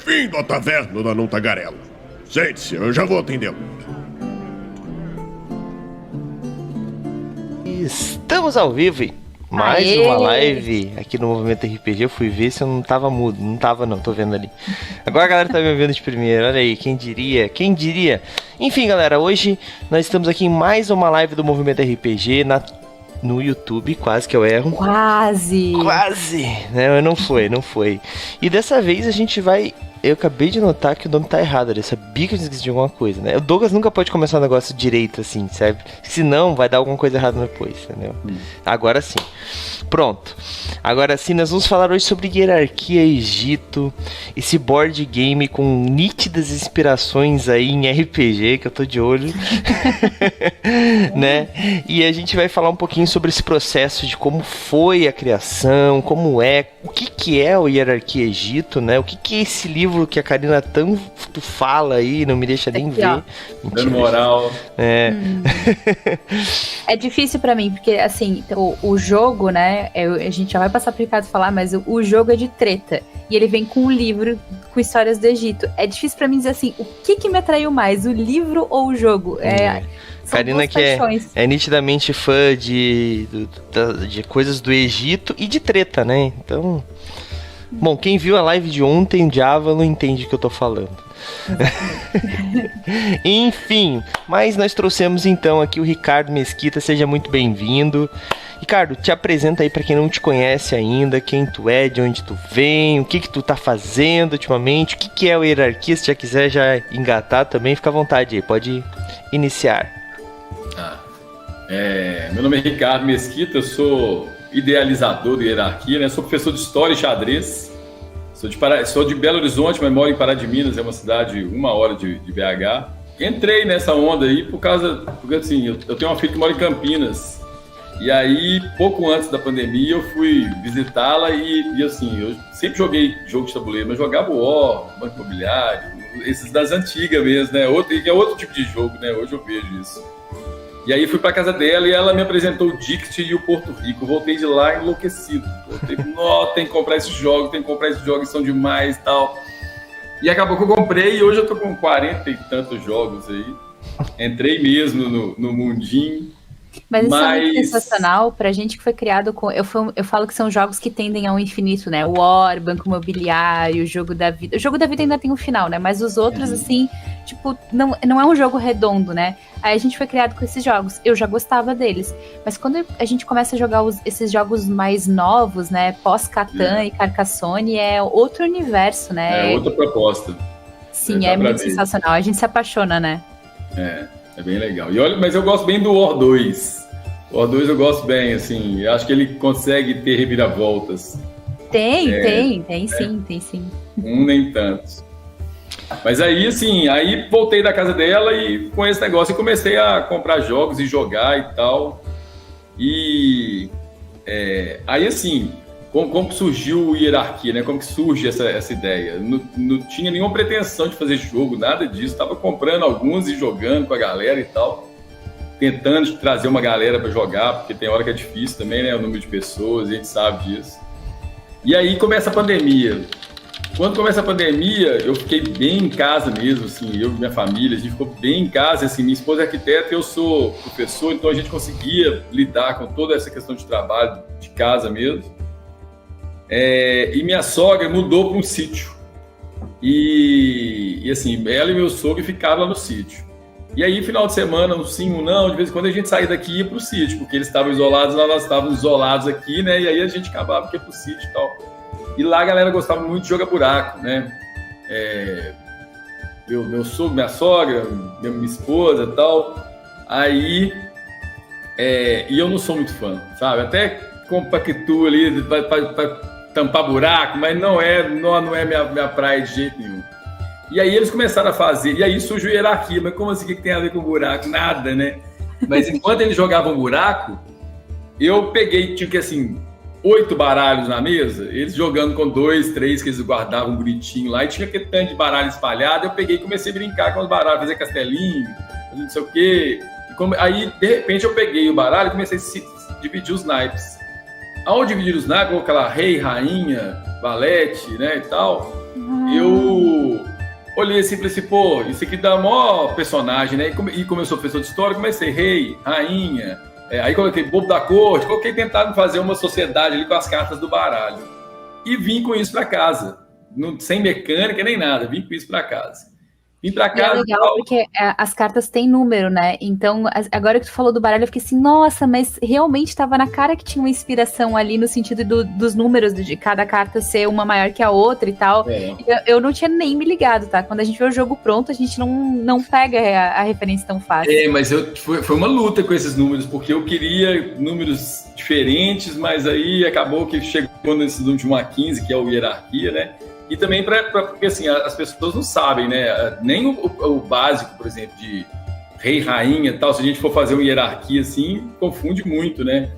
Bem-vindo à taverna da Não Tagarela. Sente-se, eu já vou atendê-lo. Estamos ao vivo, hein? Mais uma live aqui no Movimento RPG. Eu fui ver se eu não tava mudo. Não tava não, tô vendo ali. Agora a galera tá me ouvindo de primeira. Olha aí, quem diria? Quem diria? Enfim, galera, hoje nós estamos aqui em mais uma live do Movimento RPG no YouTube, quase que eu erro. Quase, né? Não foi. E dessa vez a gente vai... Eu acabei de notar que o nome tá errado ali. Eu sabia que eu esqueci de alguma coisa, né? O Douglas nunca pode começar um negócio direito assim, sabe? Senão vai dar alguma coisa errada depois, entendeu? Agora sim. Pronto. Agora sim, nós vamos falar hoje sobre hierarquia Egito. Esse board game com nítidas inspirações aí em RPG, que eu tô de olho. Né? E a gente vai falar um pouquinho sobre esse processo de como foi a criação, como é, o que é o hierarquia Egito, né? O que é esse livro que a Karina tanto fala aí, não me deixa nem ver. Dando moral. É difícil pra mim, porque assim, o jogo, né, a gente já vai passar pro Ricardo falar, mas o jogo é de treta, e ele vem com um livro com histórias do Egito. É difícil pra mim dizer assim, o que me atraiu mais, o livro ou o jogo? Karina que é nitidamente fã de coisas do Egito e de treta, né? Então... Bom, quem viu a live de ontem de Avalon entende o que eu tô falando. Enfim, mas nós trouxemos então aqui o Ricardo Mesquita, seja muito bem-vindo. Ricardo, te apresenta aí pra quem não te conhece ainda, quem tu é, de onde tu vem, o que tu tá fazendo ultimamente, o que é o hierarquia, se já quiser já engatar também, fica à vontade aí, pode iniciar. Meu nome é Ricardo Mesquita, eu sou idealizador do hierarquia, né? Sou professor de História e Xadrez, sou de Belo Horizonte, mas moro em Pará de Minas, é uma cidade 1 hora de BH. Entrei nessa onda aí porque assim, eu tenho uma filha que mora em Campinas, e aí pouco antes da pandemia eu fui visitá-la e assim, eu sempre joguei jogo de tabuleiro, mas jogava War, Banco Imobiliário, esses das antigas mesmo, né? É outro tipo de jogo, né? Hoje eu vejo isso. E aí fui pra casa dela e ela me apresentou o Dixit e o Porto Rico. Voltei de lá enlouquecido. Tem que comprar esses jogos são demais e tal. E acabou que eu comprei e hoje eu tô com 40 e tantos jogos aí. Entrei mesmo no mundinho. Mas isso é muito sensacional pra gente que foi criado com... Eu falo que são jogos que tendem ao infinito, né? War, Banco Imobiliário, o Jogo da Vida. O Jogo da Vida ainda tem um final, né? Mas os outros, assim, tipo, não é um jogo redondo, né? Aí a gente foi criado com esses jogos. Eu já gostava deles. Mas quando a gente começa a jogar esses jogos mais novos, né? Pós-Catan e Carcassonne, é outro universo, né? É outra proposta. Sim, é muito sensacional. A gente se apaixona, né? É bem legal. E olha, mas eu gosto bem do War 2. O War 2 eu gosto bem, assim. Eu acho que ele consegue ter reviravoltas. Tem sim. Nem tanto. Mas aí, assim, voltei da casa dela e com esse negócio e comecei a comprar jogos e jogar e tal. E aí, assim, como surgiu o hierarquia, né? Como que surge essa ideia? Não tinha nenhuma pretensão de fazer jogo, nada disso. Estava comprando alguns e jogando com a galera e tal. Tentando trazer uma galera para jogar, porque tem hora que é difícil também, né? O número de pessoas, a gente sabe disso. E aí começa a pandemia. Quando começa a pandemia, eu fiquei bem em casa mesmo, assim, eu e minha família, a gente ficou bem em casa, assim, minha esposa é arquiteta e eu sou professor, então a gente conseguia lidar com toda essa questão de trabalho de casa mesmo. E minha sogra mudou para um sítio. E assim, ela e meu sogro ficaram lá no sítio. E aí, final de semana, um sim, um não, de vez em quando a gente saía daqui e ia para o sítio, porque eles estavam isolados, lá nós estávamos isolados aqui, né? E aí a gente acabava que ia para o sítio e tal. E lá a galera gostava muito de jogar buraco, né? Meu sogro, minha sogra, minha esposa e tal. Aí, e eu não sou muito fã, sabe? Até compactuo ali para tampar buraco, mas não é minha praia de jeito nenhum. E aí eles começaram a fazer, e aí surgiu hierarquia, mas como assim, o que tem a ver com buraco? Nada, né? Mas enquanto eles jogavam buraco, eu peguei, tinha que assim, 8 baralhos na mesa, eles jogando com 2, 3, que eles guardavam bonitinho lá, e tinha aquele tanto de baralho espalhado, eu peguei e comecei a brincar com os baralhos, fazer castelinho, fazer não sei o quê. Aí, de repente, eu peguei o baralho e comecei a dividir os naipes. Ao dividir os naipes, com aquela rei, rainha, valete, né, e tal, eu olhei assim e falei assim, pô, isso aqui dá maior personagem, né? E como eu sou professor de história, comecei rei, rainha, aí coloquei bobo da corte, coloquei tentando fazer uma sociedade ali com as cartas do baralho. E vim com isso para casa, sem mecânica nem nada, vim com isso para casa. Vim pra casa. É legal porque as cartas têm número, né? Então, agora que tu falou do baralho, eu fiquei assim, nossa, mas realmente estava na cara que tinha uma inspiração ali no sentido dos números, de cada carta ser uma maior que a outra e tal. Eu não tinha nem me ligado, tá? Quando a gente vê o jogo pronto, a gente não pega a referência tão fácil. Mas foi uma luta com esses números, porque eu queria números diferentes, mas aí acabou que chegou nesse último A15, que é o Hierarquia, né? E também porque assim, as pessoas não sabem, né? Nem o básico, por exemplo, de rei, rainha e tal, se a gente for fazer uma hierarquia assim, confunde muito, né?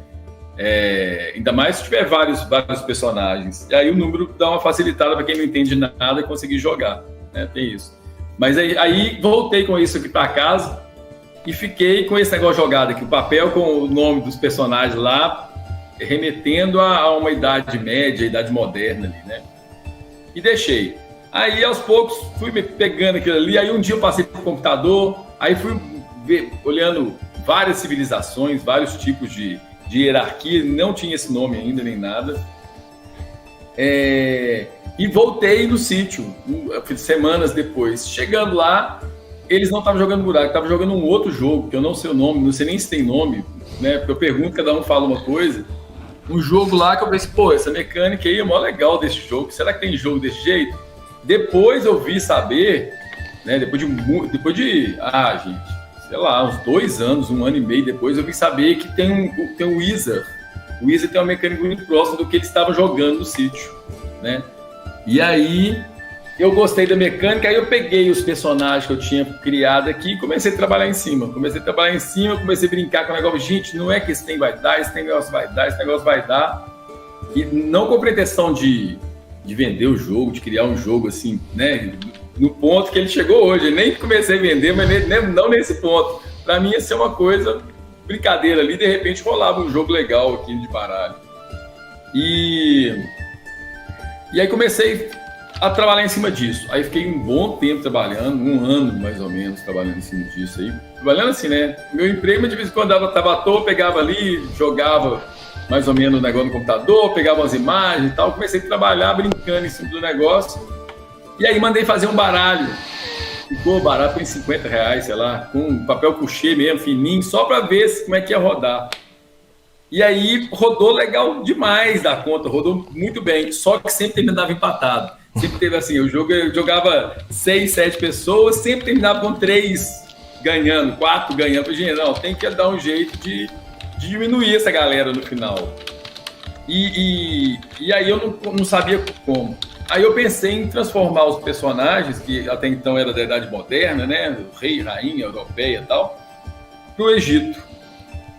Ainda mais se tiver vários personagens. E aí o número dá uma facilitada para quem não entende nada conseguir jogar, né? Tem isso. Mas aí voltei com isso aqui para casa e fiquei com esse negócio jogado aqui, o papel com o nome dos personagens lá, remetendo a uma idade média, idade moderna ali, né? E deixei. Aí, aos poucos, fui me pegando aquilo ali. Aí, um dia eu passei pro computador. Aí, fui olhando várias civilizações, vários tipos de hierarquia. Não tinha esse nome ainda, nem nada. E voltei no sítio, semanas depois. Chegando lá, eles não estavam jogando buraco, estavam jogando um outro jogo, que eu não sei o nome, não sei nem se tem nome, né? Porque eu pergunto, cada um fala uma coisa. Um jogo lá que eu pensei, pô, essa mecânica aí é mó legal desse jogo, será que tem jogo desse jeito? Depois eu vi saber, né, depois de, gente, sei lá, uns 2 anos, 1 ano e meio depois, eu vi saber que tem um Wizard. O Wizard tem uma mecânica muito próxima do que eles estavam jogando no sítio, né? E aí, eu gostei da mecânica, aí eu peguei os personagens que eu tinha criado aqui e comecei a trabalhar em cima. Comecei a brincar com o negócio. Gente, não é que esse tem vai dar, esse negócio vai dar, esse negócio vai dar. E não com pretensão de vender o jogo, de criar um jogo assim, né? No ponto que ele chegou hoje. Eu nem comecei a vender, mas não nesse ponto. Para mim ia ser uma coisa, brincadeira ali, de repente rolava um jogo legal aqui de baralho. E aí comecei a trabalhar em cima disso. Aí fiquei um bom tempo trabalhando, 1 ano mais ou menos trabalhando em cima disso aí. Trabalhando assim, né? Meu emprego, de vez em quando estava à toa, pegava ali, jogava mais ou menos o negócio no computador, pegava as imagens e tal. Comecei a trabalhar brincando em cima do negócio. E aí mandei fazer um baralho. Ficou barato, foi em R$50, sei lá, com papel couché mesmo, fininho, só para ver como é que ia rodar. E aí rodou legal demais da conta, rodou muito bem, só que sempre terminava empatado. Sempre teve assim, eu jogava 6, 7 pessoas, sempre terminava com 3 ganhando, 4 ganhando. Eu falei, gente, não, tem que dar um jeito de diminuir essa galera no final. E aí eu não sabia como. Aí eu pensei em transformar os personagens, que até então era da Idade Moderna, né, rei, rainha, europeia e tal, pro Egito.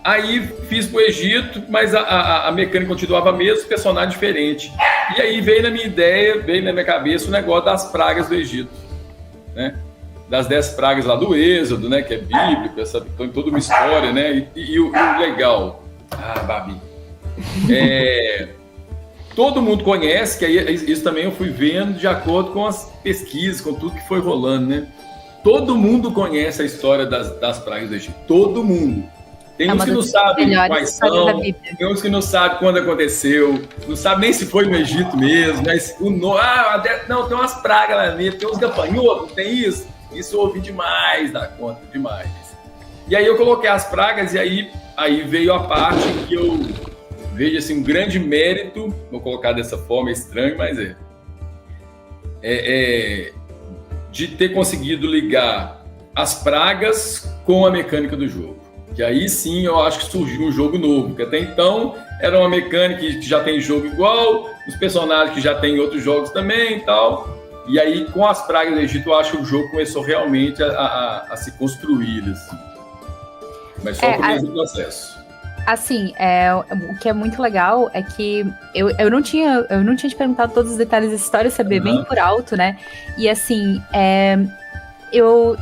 Aí fiz pro Egito, mas a mecânica continuava a mesma, personagem diferente. E aí veio na minha cabeça o negócio das pragas do Egito, né? Das 10 pragas lá do Êxodo, né? Que é bíblico, tem toda uma história, né? E o legal... Babi. Todo mundo conhece, que aí isso também eu fui vendo de acordo com as pesquisas, com tudo que foi rolando, né? Todo mundo conhece a história das pragas do Egito. Todo mundo. Tem uns que não sabem quais são, tem uns que não sabem quando aconteceu, não sabem nem se foi no Egito mesmo, mas não, tem umas pragas lá dentro, tem uns gafanhotos, tem isso. Isso eu ouvi demais da conta, demais. E aí eu coloquei as pragas e aí veio a parte que eu vejo assim, um grande mérito, vou colocar dessa forma, é estranho, mas de ter conseguido ligar as pragas com a mecânica do jogo. Que aí sim eu acho que surgiu um jogo novo, porque até então era uma mecânica que já tem jogo igual, os personagens que já tem outros jogos também e tal. E aí com as pragas do Egito eu acho que o jogo começou realmente a se construir, assim. Mas só o começo do processo. Assim, o que é muito legal é que eu não tinha te perguntado todos os detalhes da história, saber bem por alto, né? E assim, eu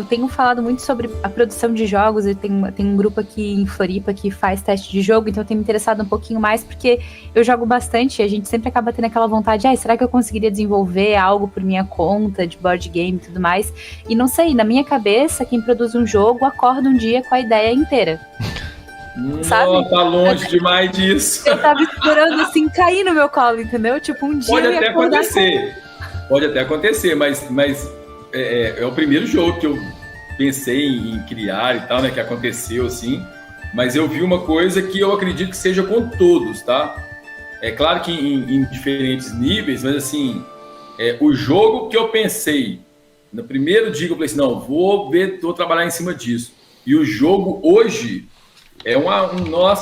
tenho falado muito sobre a produção de jogos. Eu tenho um grupo aqui em Floripa que faz teste de jogo, então eu tenho me interessado um pouquinho mais, porque eu jogo bastante e a gente sempre acaba tendo aquela vontade, será que eu conseguiria desenvolver algo por minha conta, de board game e tudo mais? E não sei, na minha cabeça, quem produz um jogo acorda um dia com a ideia inteira. Sabe? Não, tá longe demais disso. Eu tava esperando, assim, cair no meu colo, entendeu? Tipo, um dia Pode eu ia até acordar acontecer. Pode até acontecer, mas é o primeiro jogo que eu pensei em criar e tal, né? Que aconteceu, assim. Mas eu vi uma coisa que eu acredito que seja com todos, tá? É claro que em diferentes níveis, mas assim, o jogo que eu pensei no primeiro dia que eu falei assim, não, vou trabalhar em cima disso. E o jogo hoje não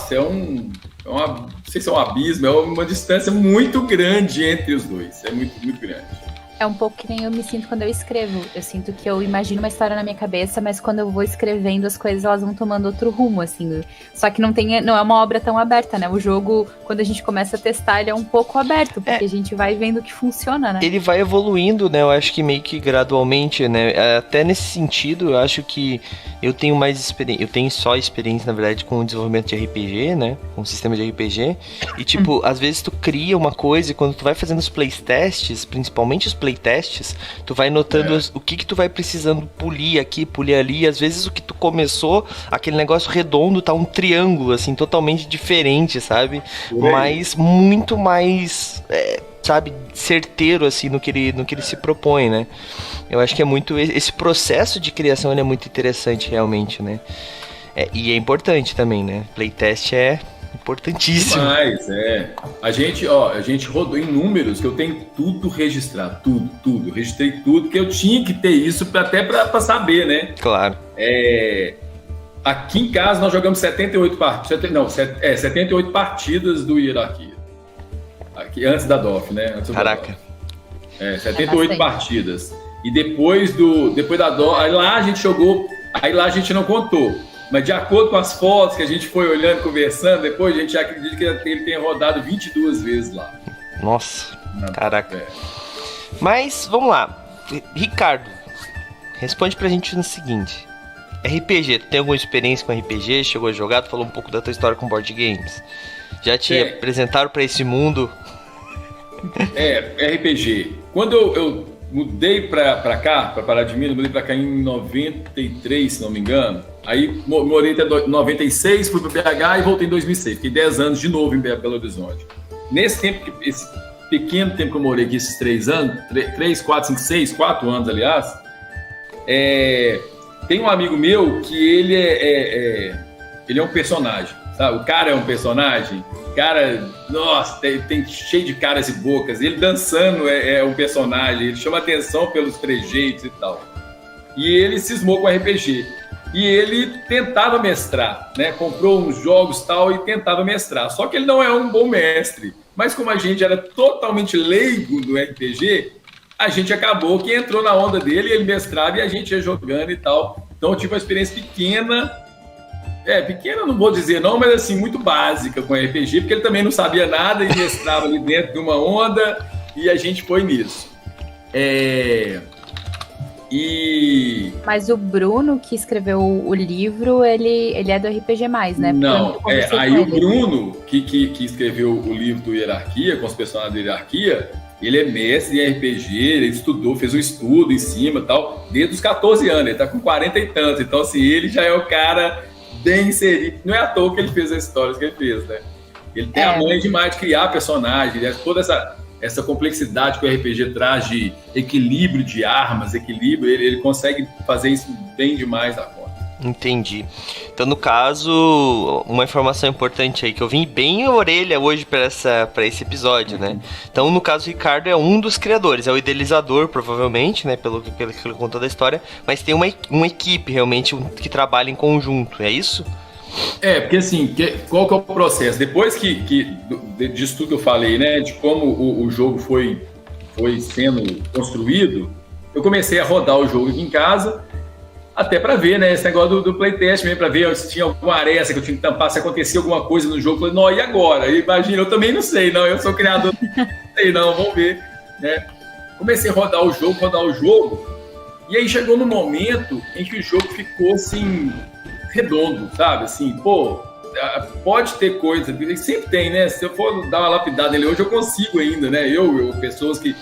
sei se é um abismo, é uma distância muito grande entre os dois. É muito, muito grande. É um pouco que nem eu me sinto quando eu escrevo. Eu sinto que eu imagino uma história na minha cabeça, mas quando eu vou escrevendo, as coisas elas vão tomando outro rumo, assim. Só que não é uma obra tão aberta, né? O jogo, quando a gente começa a testar, ele é um pouco aberto, porque a gente vai vendo que funciona, né? Ele vai evoluindo, né? Eu acho que meio que gradualmente, né? Até nesse sentido, eu acho que eu tenho mais experiência. Eu tenho só experiência, na verdade, com o desenvolvimento de RPG, né? Com o sistema de RPG. E, tipo, às vezes tu cria uma coisa e quando tu vai fazendo os playtests, principalmente os playtests, tu vai notando o que tu vai precisando polir aqui, polir ali, e às vezes o que tu começou, aquele negócio redondo, tá um triângulo, assim, totalmente diferente, sabe? Mas muito mais, sabe, certeiro, assim, no que ele se propõe, né? Eu acho que é muito, esse processo de criação, ele é muito interessante, realmente, né? E é importante também, né? Playtest é importantíssimo. Mas, a gente rodou em números que eu tenho tudo registrado, tudo. Registrei tudo, que eu tinha que ter isso até para saber, né? Claro. Aqui em casa nós jogamos 78 partidas do Hierarquia. Aqui, antes da DOF, né? Caraca. 78 partidas. E depois da DOF, aí lá a gente jogou, aí lá a gente não contou. Mas de acordo com as fotos que a gente foi olhando, conversando, depois a gente já acredita que ele tenha rodado 22 vezes lá. Nossa, caraca. Mas, vamos lá. Ricardo, responde pra gente no seguinte. RPG, tu tem alguma experiência com RPG? Chegou a jogar? Tu falou um pouco da tua história com board games. Já te apresentaram pra esse mundo? RPG. Quando eu mudei pra cá, pra Pará de Minas, mudei pra cá em 93, se não me engano. Aí morei até 96, fui pro BH e voltei em 2006. Fiquei 10 anos de novo em Belo Horizonte. Nesse tempo, esse pequeno tempo que eu morei aqui, esses 3 anos, 3, 4, 5, 6, 4 anos, aliás, tem um amigo meu que ele é um personagem, sabe? O cara é um personagem. O cara, nossa, tem cheio de caras e bocas. Ele dançando é um personagem. Ele chama atenção pelos trejeitos e tal. E ele cismou com RPG. E ele tentava mestrar, né? Comprou uns jogos e tal e tentava mestrar. Só que ele não é um bom mestre. Mas como a gente era totalmente leigo no RPG, a gente acabou que entrou na onda dele, ele mestrava e a gente ia jogando e tal. Então eu tive uma experiência pequena. Pequena não vou dizer não, mas assim, muito básica com RPG, porque ele também não sabia nada e mestrava ali dentro de uma onda e a gente foi nisso. Mas o Bruno, que escreveu o livro, ele é do RPG+, né? Não, aí o Bruno, que escreveu o livro do Hierarquia, com os personagens da Hierarquia, ele é mestre em RPG, ele estudou, fez um estudo em cima e tal, desde os 14 anos, ele tá com 40 e tantos, então assim, ele já é o cara bem inserido, não é à toa que ele fez as histórias que ele fez, né? Ele tem a manha demais de criar personagens, toda essa complexidade que o RPG traz de equilíbrio de armas, ele consegue fazer isso bem demais da conta. Entendi. Então, no caso, uma informação importante aí, que eu vim bem a orelha hoje para esse episódio, né? Então, no caso, o Ricardo é um dos criadores, é o idealizador, provavelmente, né? Pelo que ele contou da história, mas tem uma equipe, realmente, que trabalha em conjunto, é isso? Porque assim, qual que é o processo? Depois disso tudo que eu falei, né, de como o jogo foi sendo construído, eu comecei a rodar o jogo aqui em casa, até para ver, né, esse negócio do playtest mesmo, para ver se tinha alguma aresta que eu tinha que tampar, se acontecia alguma coisa no jogo. Eu falei, não, e agora? Imagina, eu também não sei, não, eu sou criador, não sei não, vamos ver, né. Comecei a rodar o jogo, E aí chegou no momento em que o jogo ficou assim, redondo, sabe? Assim, pô, pode ter coisa, sempre tem, né? Se eu for dar uma lapidada nele hoje, eu consigo ainda, né? Pessoas que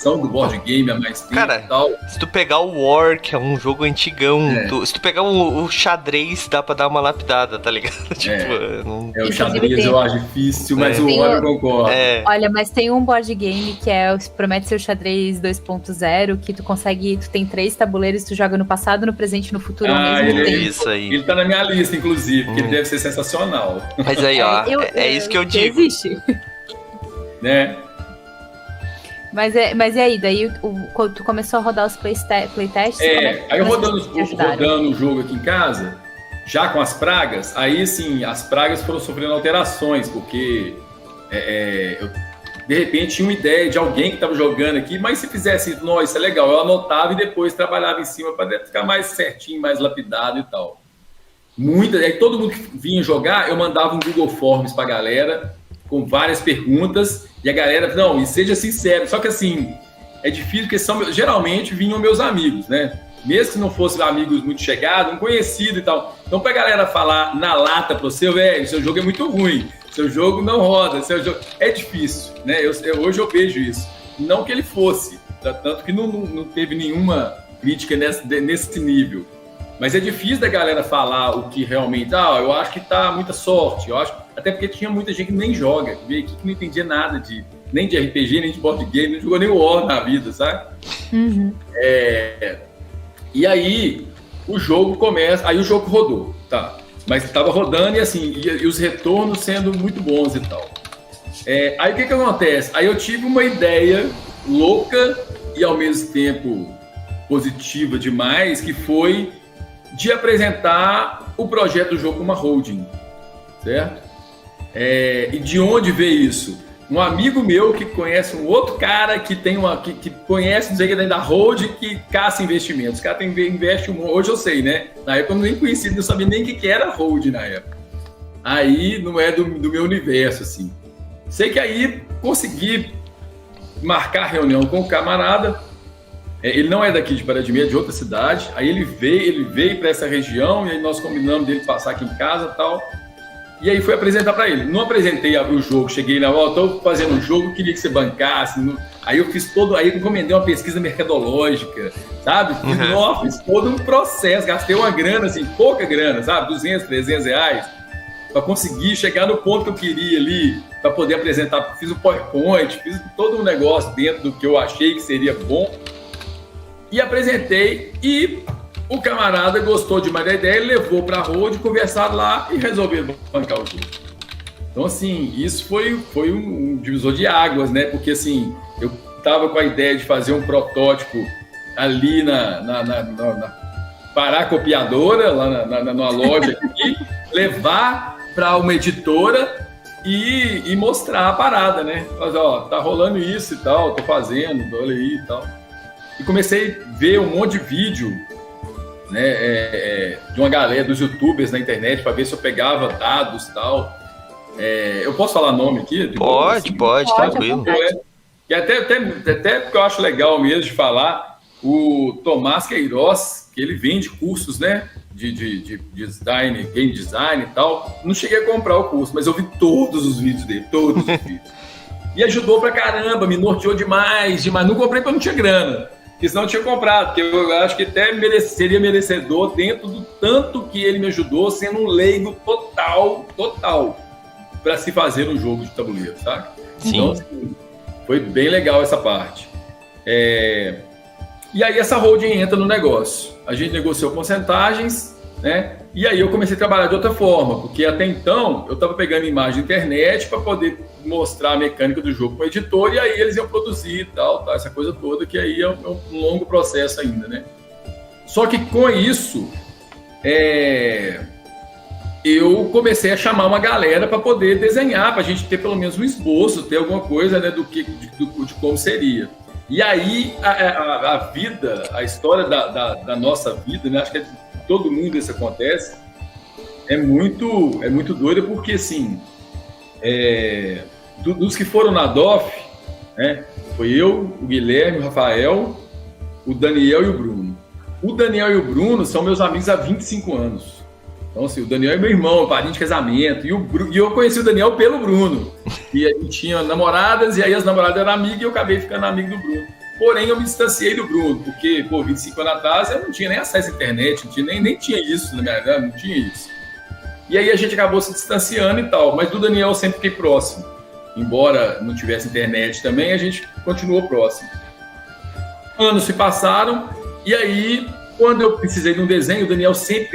são do board game há mais tempo e tal. Se tu pegar o War, que é um jogo antigão, se tu pegar o xadrez, dá pra dar uma lapidada, tá ligado? Tipo, o xadrez eu acho difícil, mas o War eu concordo. Olha, mas tem um board game que promete ser o xadrez 2.0, que tu tem 3 tabuleiros, tu joga no passado, no presente e no futuro ao mesmo tempo. Isso aí. Ele tá na minha lista, inclusive, porque ele deve ser sensacional. Mas aí, ó, é isso que eu digo. Existe. Né? Mas e aí? Daí quando tu começou a rodar os playtests? Aí eu rodando o jogo aqui em casa, já com as pragas, aí assim, as pragas foram sofrendo alterações, porque eu de repente tinha uma ideia de alguém que estava jogando aqui, mas se fizesse isso, não, isso é legal, eu anotava e depois trabalhava em cima para ficar mais certinho, mais lapidado e tal. Aí todo mundo que vinha jogar, eu mandava um Google Forms pra galera, com várias perguntas, e a galera, não, e seja sincero, só que assim, é difícil, porque geralmente vinham meus amigos, né? Mesmo que não fossem amigos muito chegados, um conhecido e tal. Então pra galera falar na lata pro seu, velho, seu jogo é muito ruim, seu jogo não roda, seu jogo... É difícil, né? Hoje eu vejo isso. Não que ele fosse, tanto que não teve nenhuma crítica nesse nível. Mas é difícil da galera falar o que realmente... eu acho que tá muita sorte. Eu acho, até porque tinha muita gente que nem joga, que veio aqui que não entendia nada nem de RPG, nem de board game, não jogou nem o War na vida, sabe? Uhum. E aí o jogo começa... Aí o jogo rodou, tá? Mas estava rodando e assim, e os retornos sendo muito bons e tal. Aí o que acontece? Aí eu tive uma ideia louca e ao mesmo tempo positiva demais, que foi de apresentar o projeto do jogo como uma holding, certo? E de onde veio isso? Um amigo meu que conhece um outro cara que tem que conhece, não sei o que, da holding, que caça investimentos. Os caras investe hoje eu sei, né? Na época eu nem conhecia, não sabia nem o que era holding na época. Aí não é do meu universo, assim. Sei que aí consegui marcar reunião com o camarada. Ele não é daqui de Pará de Minas, é de outra cidade. Aí ele veio para essa região e aí nós combinamos dele passar aqui em casa e tal. E aí fui apresentar para ele. Não apresentei o jogo, cheguei lá, estou fazendo um jogo, queria que você bancasse. Aí eu fiz aí eu encomendei uma pesquisa mercadológica, sabe? Fiz todo um processo, gastei uma grana, assim, pouca grana, sabe? 200, 300 reais, para conseguir chegar no ponto que eu queria ali, para poder apresentar. Fiz o PowerPoint, fiz todo um negócio dentro do que eu achei que seria bom. E apresentei, e o camarada gostou demais da ideia, levou para a road, conversaram lá e resolveram bancar o jogo. Então, assim, isso foi um divisor de águas, né? Porque, assim, eu estava com a ideia de fazer um protótipo ali na paracopiadora, lá numa loja aqui, levar para uma editora e mostrar a parada, né? Mas, tá rolando isso e tal, tô fazendo, olha aí e tal. E comecei a ver um monte de vídeo, né, de uma galera, dos youtubers na internet, para ver se eu pegava dados e tal. Eu posso falar nome aqui? Pode, tranquilo. E até porque eu acho legal mesmo de falar, o Tomás Queiroz, que ele vende cursos, né, de design, game design e tal. Não cheguei a comprar o curso, mas eu vi todos os vídeos dele, todos os vídeos. E ajudou pra caramba, me norteou demais. Não comprei porque eu não tinha grana. Porque senão eu tinha comprado, porque eu acho que até seria merecedor dentro do tanto que ele me ajudou, sendo um leigo total, para se fazer um jogo de tabuleiro, sabe? Sim. Então, assim, foi bem legal essa parte. E aí essa holding entra no negócio. A gente negociou porcentagens, né? E aí eu comecei a trabalhar de outra forma, porque até então eu estava pegando imagem da internet para poder mostrar a mecânica do jogo para o editor, e aí eles iam produzir e tal, essa coisa toda, que aí é um longo processo ainda, né? Só que com isso, eu comecei a chamar uma galera para poder desenhar, para a gente ter pelo menos um esboço, ter alguma coisa, né, de como seria. E aí a vida, a história da nossa vida, né, acho que todo mundo isso acontece, é muito doida, porque assim, dos que foram na DOF, né, foi eu, o Guilherme, o Rafael, o Daniel e o Bruno. o Daniel e o Bruno são meus amigos há 25 anos. Então, assim, o Daniel é meu irmão, padrinho de casamento. E eu conheci o Daniel pelo Bruno. E a gente tinha namoradas, e aí as namoradas eram amigas, e eu acabei ficando amigo do Bruno. Porém, eu me distanciei do Bruno, porque, 25 anos atrás, eu não tinha nem acesso à internet, nem tinha isso na minha vida, não tinha isso. E aí a gente acabou se distanciando e tal. Mas do Daniel eu sempre fiquei próximo. Embora não tivesse internet também, a gente continuou próximo. Anos se passaram, e aí... Quando eu precisei de um desenho, o Daniel, se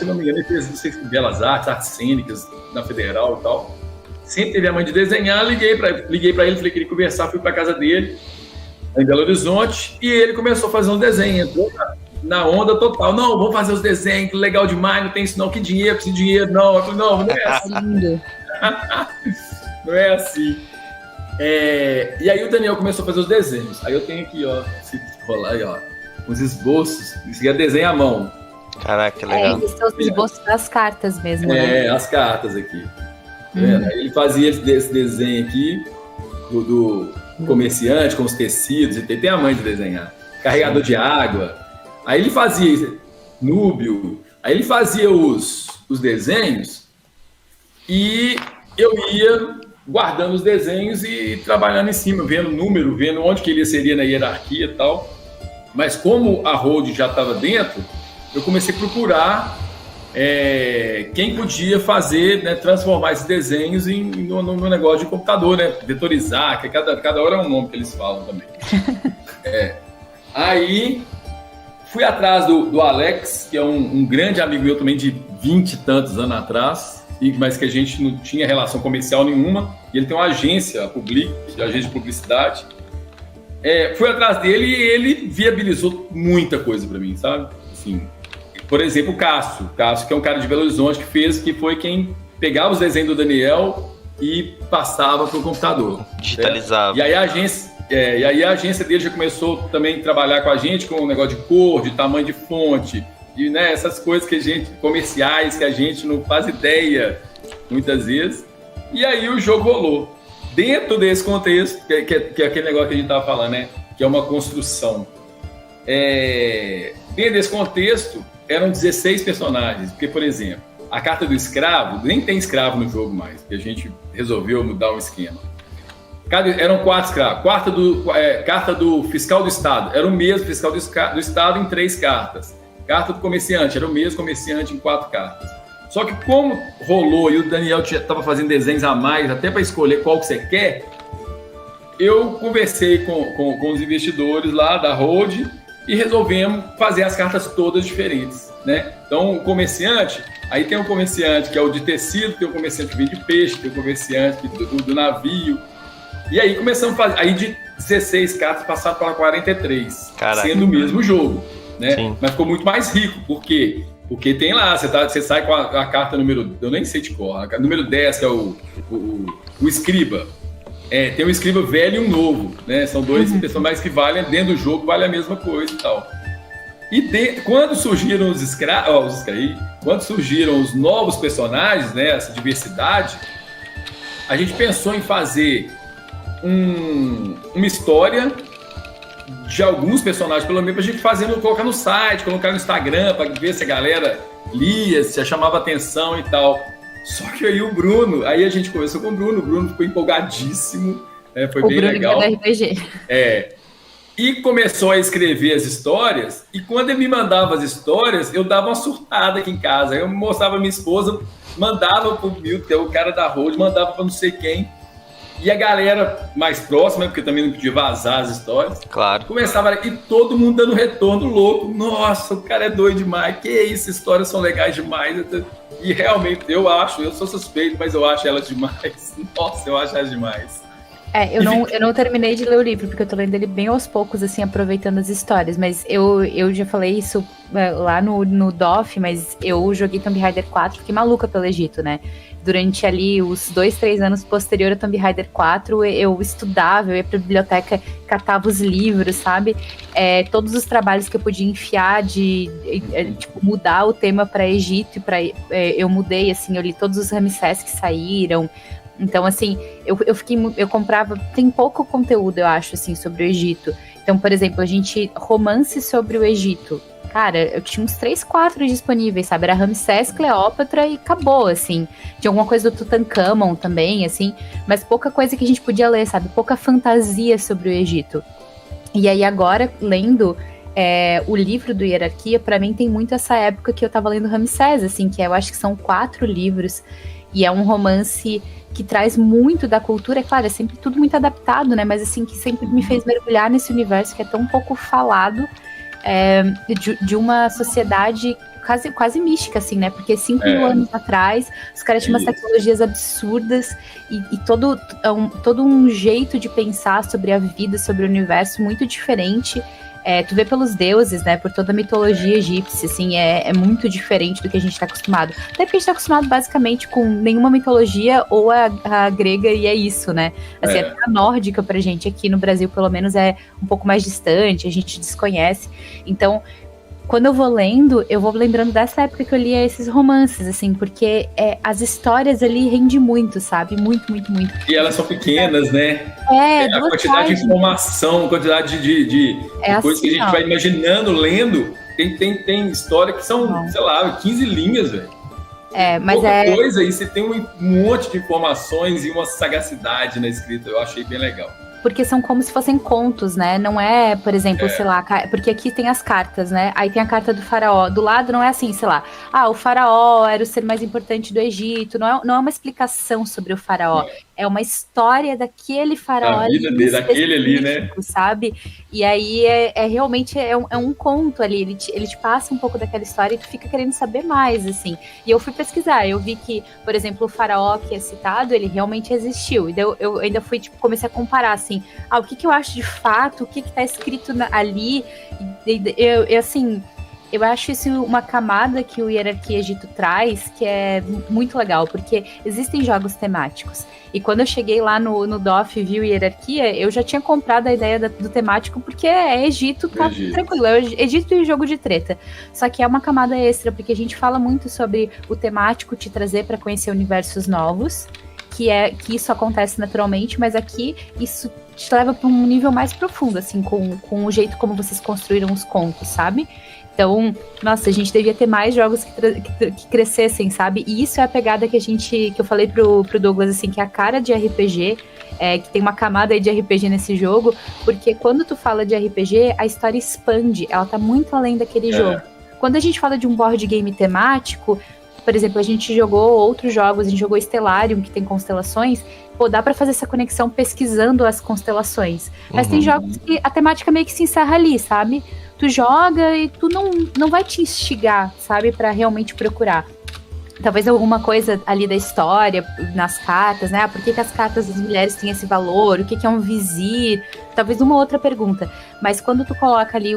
não me engano, ele fez Belas Artes, artes cênicas, na Federal e tal. Sempre teve a mãe de desenhar, liguei pra ele, falei que queria conversar, fui pra casa dele, em Belo Horizonte, e ele começou a fazer um desenho, entrou na onda total. Não, vamos fazer os desenhos, legal demais, não tem isso não, que dinheiro, preciso de dinheiro, não. Eu falei, não é assim. Não é assim. E aí o Daniel começou a fazer os desenhos. Aí eu tenho aqui, ó, se rolar aí, ó. Uns esboços, isso é desenho à mão. Caraca, que legal. Esses são os esboços das cartas mesmo, né? As cartas aqui. Aí ele fazia esse desenho aqui do comerciante com os tecidos, e tem a mãe de desenhar. Carregador de água. Aí ele fazia núbio. Aí ele fazia os desenhos e eu ia guardando os desenhos e trabalhando em cima, vendo número, vendo onde que ele seria na hierarquia e tal. Mas como a Hold já estava dentro, eu comecei a procurar quem podia fazer, né, transformar esses desenhos no negócio de computador, né, vetorizar, que cada hora é um nome que eles falam também. Aí fui atrás do Alex, que é um grande amigo meu também de 20 e tantos anos atrás, mas que a gente não tinha relação comercial nenhuma, e ele tem uma agência, agência de publicidade. Fui atrás dele e ele viabilizou muita coisa para mim, sabe? Assim, por exemplo, o Cássio, que é um cara de Belo Horizonte que foi quem pegava os desenhos do Daniel e passava para o computador. Digitalizava. E aí a agência dele já começou também a trabalhar com a gente com o negócio de cor, de tamanho de fonte, e, né, essas coisas comerciais que a gente não faz ideia muitas vezes. E aí o jogo rolou. Dentro desse contexto, que é aquele negócio que a gente estava falando, né? Que é uma construção. Dentro desse contexto, eram 16 personagens. Porque, por exemplo, a carta do escravo, nem tem escravo no jogo mais, porque a gente resolveu mudar um esquema. Eram 4 escravos. Carta do fiscal do Estado, era o mesmo fiscal do Estado em 3 cartas. Carta do comerciante, era o mesmo comerciante em 4 cartas. Só que como rolou e o Daniel estava fazendo desenhos a mais, até para escolher qual que você quer, eu conversei com os investidores lá da Hold e resolvemos fazer as cartas todas diferentes, né? Então, o comerciante, aí tem um comerciante que é o de tecido, tem um comerciante que vende peixe, tem um comerciante do navio. E aí começamos a fazer, aí de 16 cartas passaram para 43, Caraca. Sendo o mesmo jogo, né? Sim. Mas ficou muito mais rico, por quê? Porque tem lá, você sai com a carta número, eu nem sei de cor, número 10, que é o escriba. Tem um escriba velho e um novo, né? São 2 personagens que valem, dentro do jogo vale a mesma coisa e tal. E quando surgiram quando surgiram os novos personagens, né? Essa diversidade, a gente pensou em fazer uma história de alguns personagens, pelo menos, pra gente colocar no site, colocar no Instagram, pra ver se a galera lia, se chamava atenção e tal. Só que aí a gente conversou com o Bruno ficou empolgadíssimo, né? Foi bem legal. O Bruno é da RPG. E começou a escrever as histórias, e quando ele me mandava as histórias, eu dava uma surtada aqui em casa. Eu mostrava a minha esposa, mandava pro Milton, que é o cara da Hold, mandava pra não sei quem. E a galera mais próxima, porque também não podia vazar as histórias, claro, começava e todo mundo dando retorno louco. Nossa, o cara é doido demais. Que isso, histórias são legais demais. E realmente, eu sou suspeito, mas eu acho elas demais. Nossa, eu acho elas demais. Eu não terminei de ler o livro, porque eu tô lendo ele bem aos poucos, assim, aproveitando as histórias. Mas eu já falei isso lá no DOF, mas eu joguei Tomb Raider 4, fiquei maluca pelo Egito, né? Durante ali os 2-3 anos posterior a Tomb Raider 4, eu estudava, eu ia pra biblioteca, catava os livros, sabe? Todos os trabalhos que eu podia enfiar tipo, mudar o tema para Egito, eu mudei, assim, eu li todos os Ramsés que saíram. Então, assim, eu comprava, tem pouco conteúdo, eu acho, assim, sobre o Egito. Então, por exemplo, romance sobre o Egito. Cara, eu tinha uns 3, 4 disponíveis, sabe? Era Ramsés, Cleópatra e acabou, assim. Tinha alguma coisa do Tutankhamon também, assim. Mas pouca coisa que a gente podia ler, sabe? Pouca fantasia sobre o Egito. E aí agora, lendo o livro do Hierarquia, pra mim tem muito essa época que eu tava lendo Ramsés, assim. Que eu acho que são 4 livros. E é um romance que traz muito da cultura. É claro, é sempre tudo muito adaptado, né? Mas assim, que sempre me fez mergulhar nesse universo que é tão pouco falado. De uma sociedade quase mística, assim, né? Porque 5.000 anos atrás, os caras tinham umas tecnologias absurdas e todo um jeito de pensar sobre a vida, sobre o universo muito diferente. Tu vê pelos deuses, né? Por toda a mitologia egípcia, assim, é muito diferente do que a gente tá acostumado. Até porque a gente tá acostumado basicamente com nenhuma mitologia ou a grega e é isso, né? Assim, até a nórdica pra gente aqui no Brasil, pelo menos, é um pouco mais distante, a gente desconhece. Então, quando eu vou lendo, eu vou lembrando dessa época que eu lia esses romances, assim, porque as histórias ali rendem muito, sabe? Muito, muito, muito. E elas são pequenas, né? A quantidade de informação, quantidade de coisas que a gente vai imaginando, lendo. Tem história que são, sei lá, 15 linhas, velho. Mas pouca coisa, e você tem um monte de informações e uma sagacidade na escrita. Eu achei bem legal. Porque são como se fossem contos, né? Não é, por exemplo, sei lá, porque aqui tem as cartas, né? Aí tem a carta do faraó. Do lado não é assim, sei lá, o faraó era o ser mais importante do Egito. Não é uma explicação sobre o faraó. É uma história daquele faraó. A vida dele, daquele ali, né? Sabe? E aí realmente um conto ali. Ele te passa um pouco daquela história e tu fica querendo saber mais, assim. E eu fui pesquisar. Eu vi que, por exemplo, o faraó que é citado, ele realmente existiu. E daí eu ainda fui, comecei a comparar, assim, o que eu acho de fato, o que tá escrito ali. Eu acho isso uma camada que o Hierarquia Egito traz, que é muito legal, porque existem jogos temáticos. E quando eu cheguei lá no DOF e vi o Hierarquia, eu já tinha comprado a ideia do temático, porque Egito, tá tranquilo, é Egito e jogo de treta. Só que é uma camada extra, porque a gente fala muito sobre o temático te trazer para conhecer universos novos, que isso acontece naturalmente, mas aqui isso te leva para um nível mais profundo, assim, com o jeito como vocês construíram os contos, sabe? Então, nossa, a gente devia ter mais jogos que crescessem, sabe? E isso é a pegada que eu falei pro Douglas, assim, que é a cara de RPG, que tem uma camada aí de RPG nesse jogo, porque quando tu fala de RPG, a história expande, ela tá muito além daquele jogo. Quando a gente fala de um board game temático, por exemplo, a gente jogou outros jogos, a gente jogou Stellarium, que tem constelações, dá pra fazer essa conexão pesquisando as constelações. Mas tem jogos que a temática meio que se encerra ali, sabe? Tu joga e tu não vai te instigar, sabe? Pra realmente procurar. Talvez alguma coisa ali da história, nas cartas, né? Por que as cartas das mulheres têm esse valor? O que é um vizir? Talvez uma outra pergunta. Mas quando tu coloca ali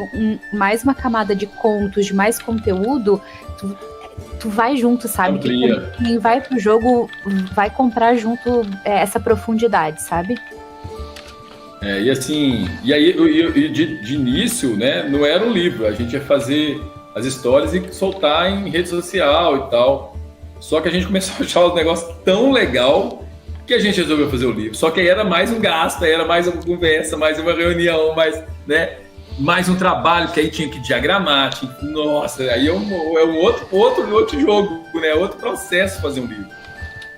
mais uma camada de contos, de mais conteúdo, tu vai junto, sabe? Amplia. Que quem vai pro jogo vai comprar junto essa profundidade, sabe? E assim, e aí de início, né, não era um livro, a gente ia fazer as histórias e soltar em rede social e tal. Só que a gente começou a achar o negócio tão legal que a gente resolveu fazer o livro. Só que aí era mais um gasto, aí era mais uma conversa, mais uma reunião, mais um trabalho, que aí tinha que diagramar, nossa, aí é um outro jogo, né? Outro processo fazer um livro,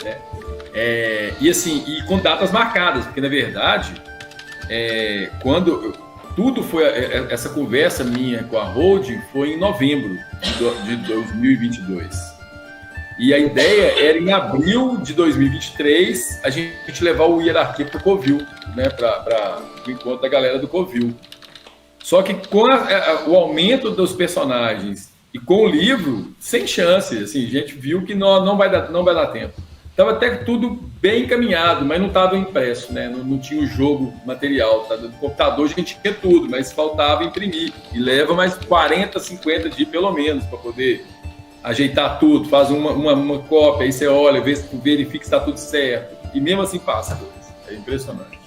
né? E assim, e com datas marcadas, porque na verdade, tudo foi, essa conversa minha com a Holding foi em novembro de 2022. E a ideia era em abril de 2023 a gente levar o Hierarquia para o Covil, né? Para o encontro da galera do Covil. Só que com o aumento dos personagens e com o livro, sem chance, assim, a gente viu que não vai dar tempo. Estava até tudo bem encaminhado, mas não estava impresso, né? Não tinha o jogo material. Tá? No computador a gente tinha tudo, mas faltava imprimir. E leva mais 40, 50 dias pelo menos para poder ajeitar tudo. Faz uma cópia, aí você olha, verifica se está tudo certo. E mesmo assim passa. É impressionante.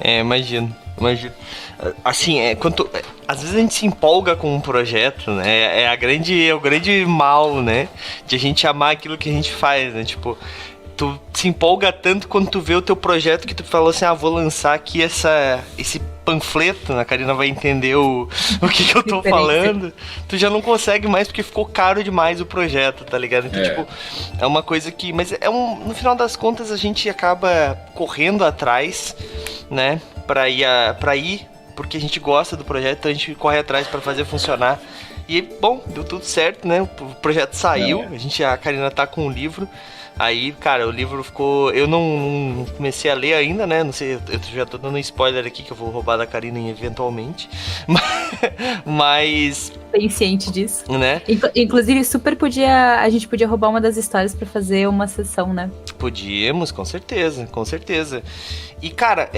Imagino. Assim, às vezes a gente se empolga com um projeto, né? É o grande mal, né? De a gente amar aquilo que a gente faz, né? Tipo, tu se empolga tanto quando tu vê o teu projeto que tu falou assim, vou lançar aqui esse panfleto, a Karina vai entender o que eu tô falando, tu já não consegue mais porque ficou caro demais o projeto, tá ligado? Então, tipo, é uma coisa que... Mas no final das contas a gente acaba correndo atrás, né, pra ir, porque a gente gosta do projeto, então a gente corre atrás pra fazer funcionar. E, bom, deu tudo certo, né? O projeto saiu, a Karina tá com o livro. Aí, cara, o livro ficou... Eu não comecei a ler ainda, né? Não sei, eu já tô dando um spoiler aqui que eu vou roubar da Karina eventualmente. Mas... Bem ciente disso. Né? Inclusive, a gente podia roubar uma das histórias pra fazer uma sessão, né? Podíamos, com certeza, com certeza. E, cara,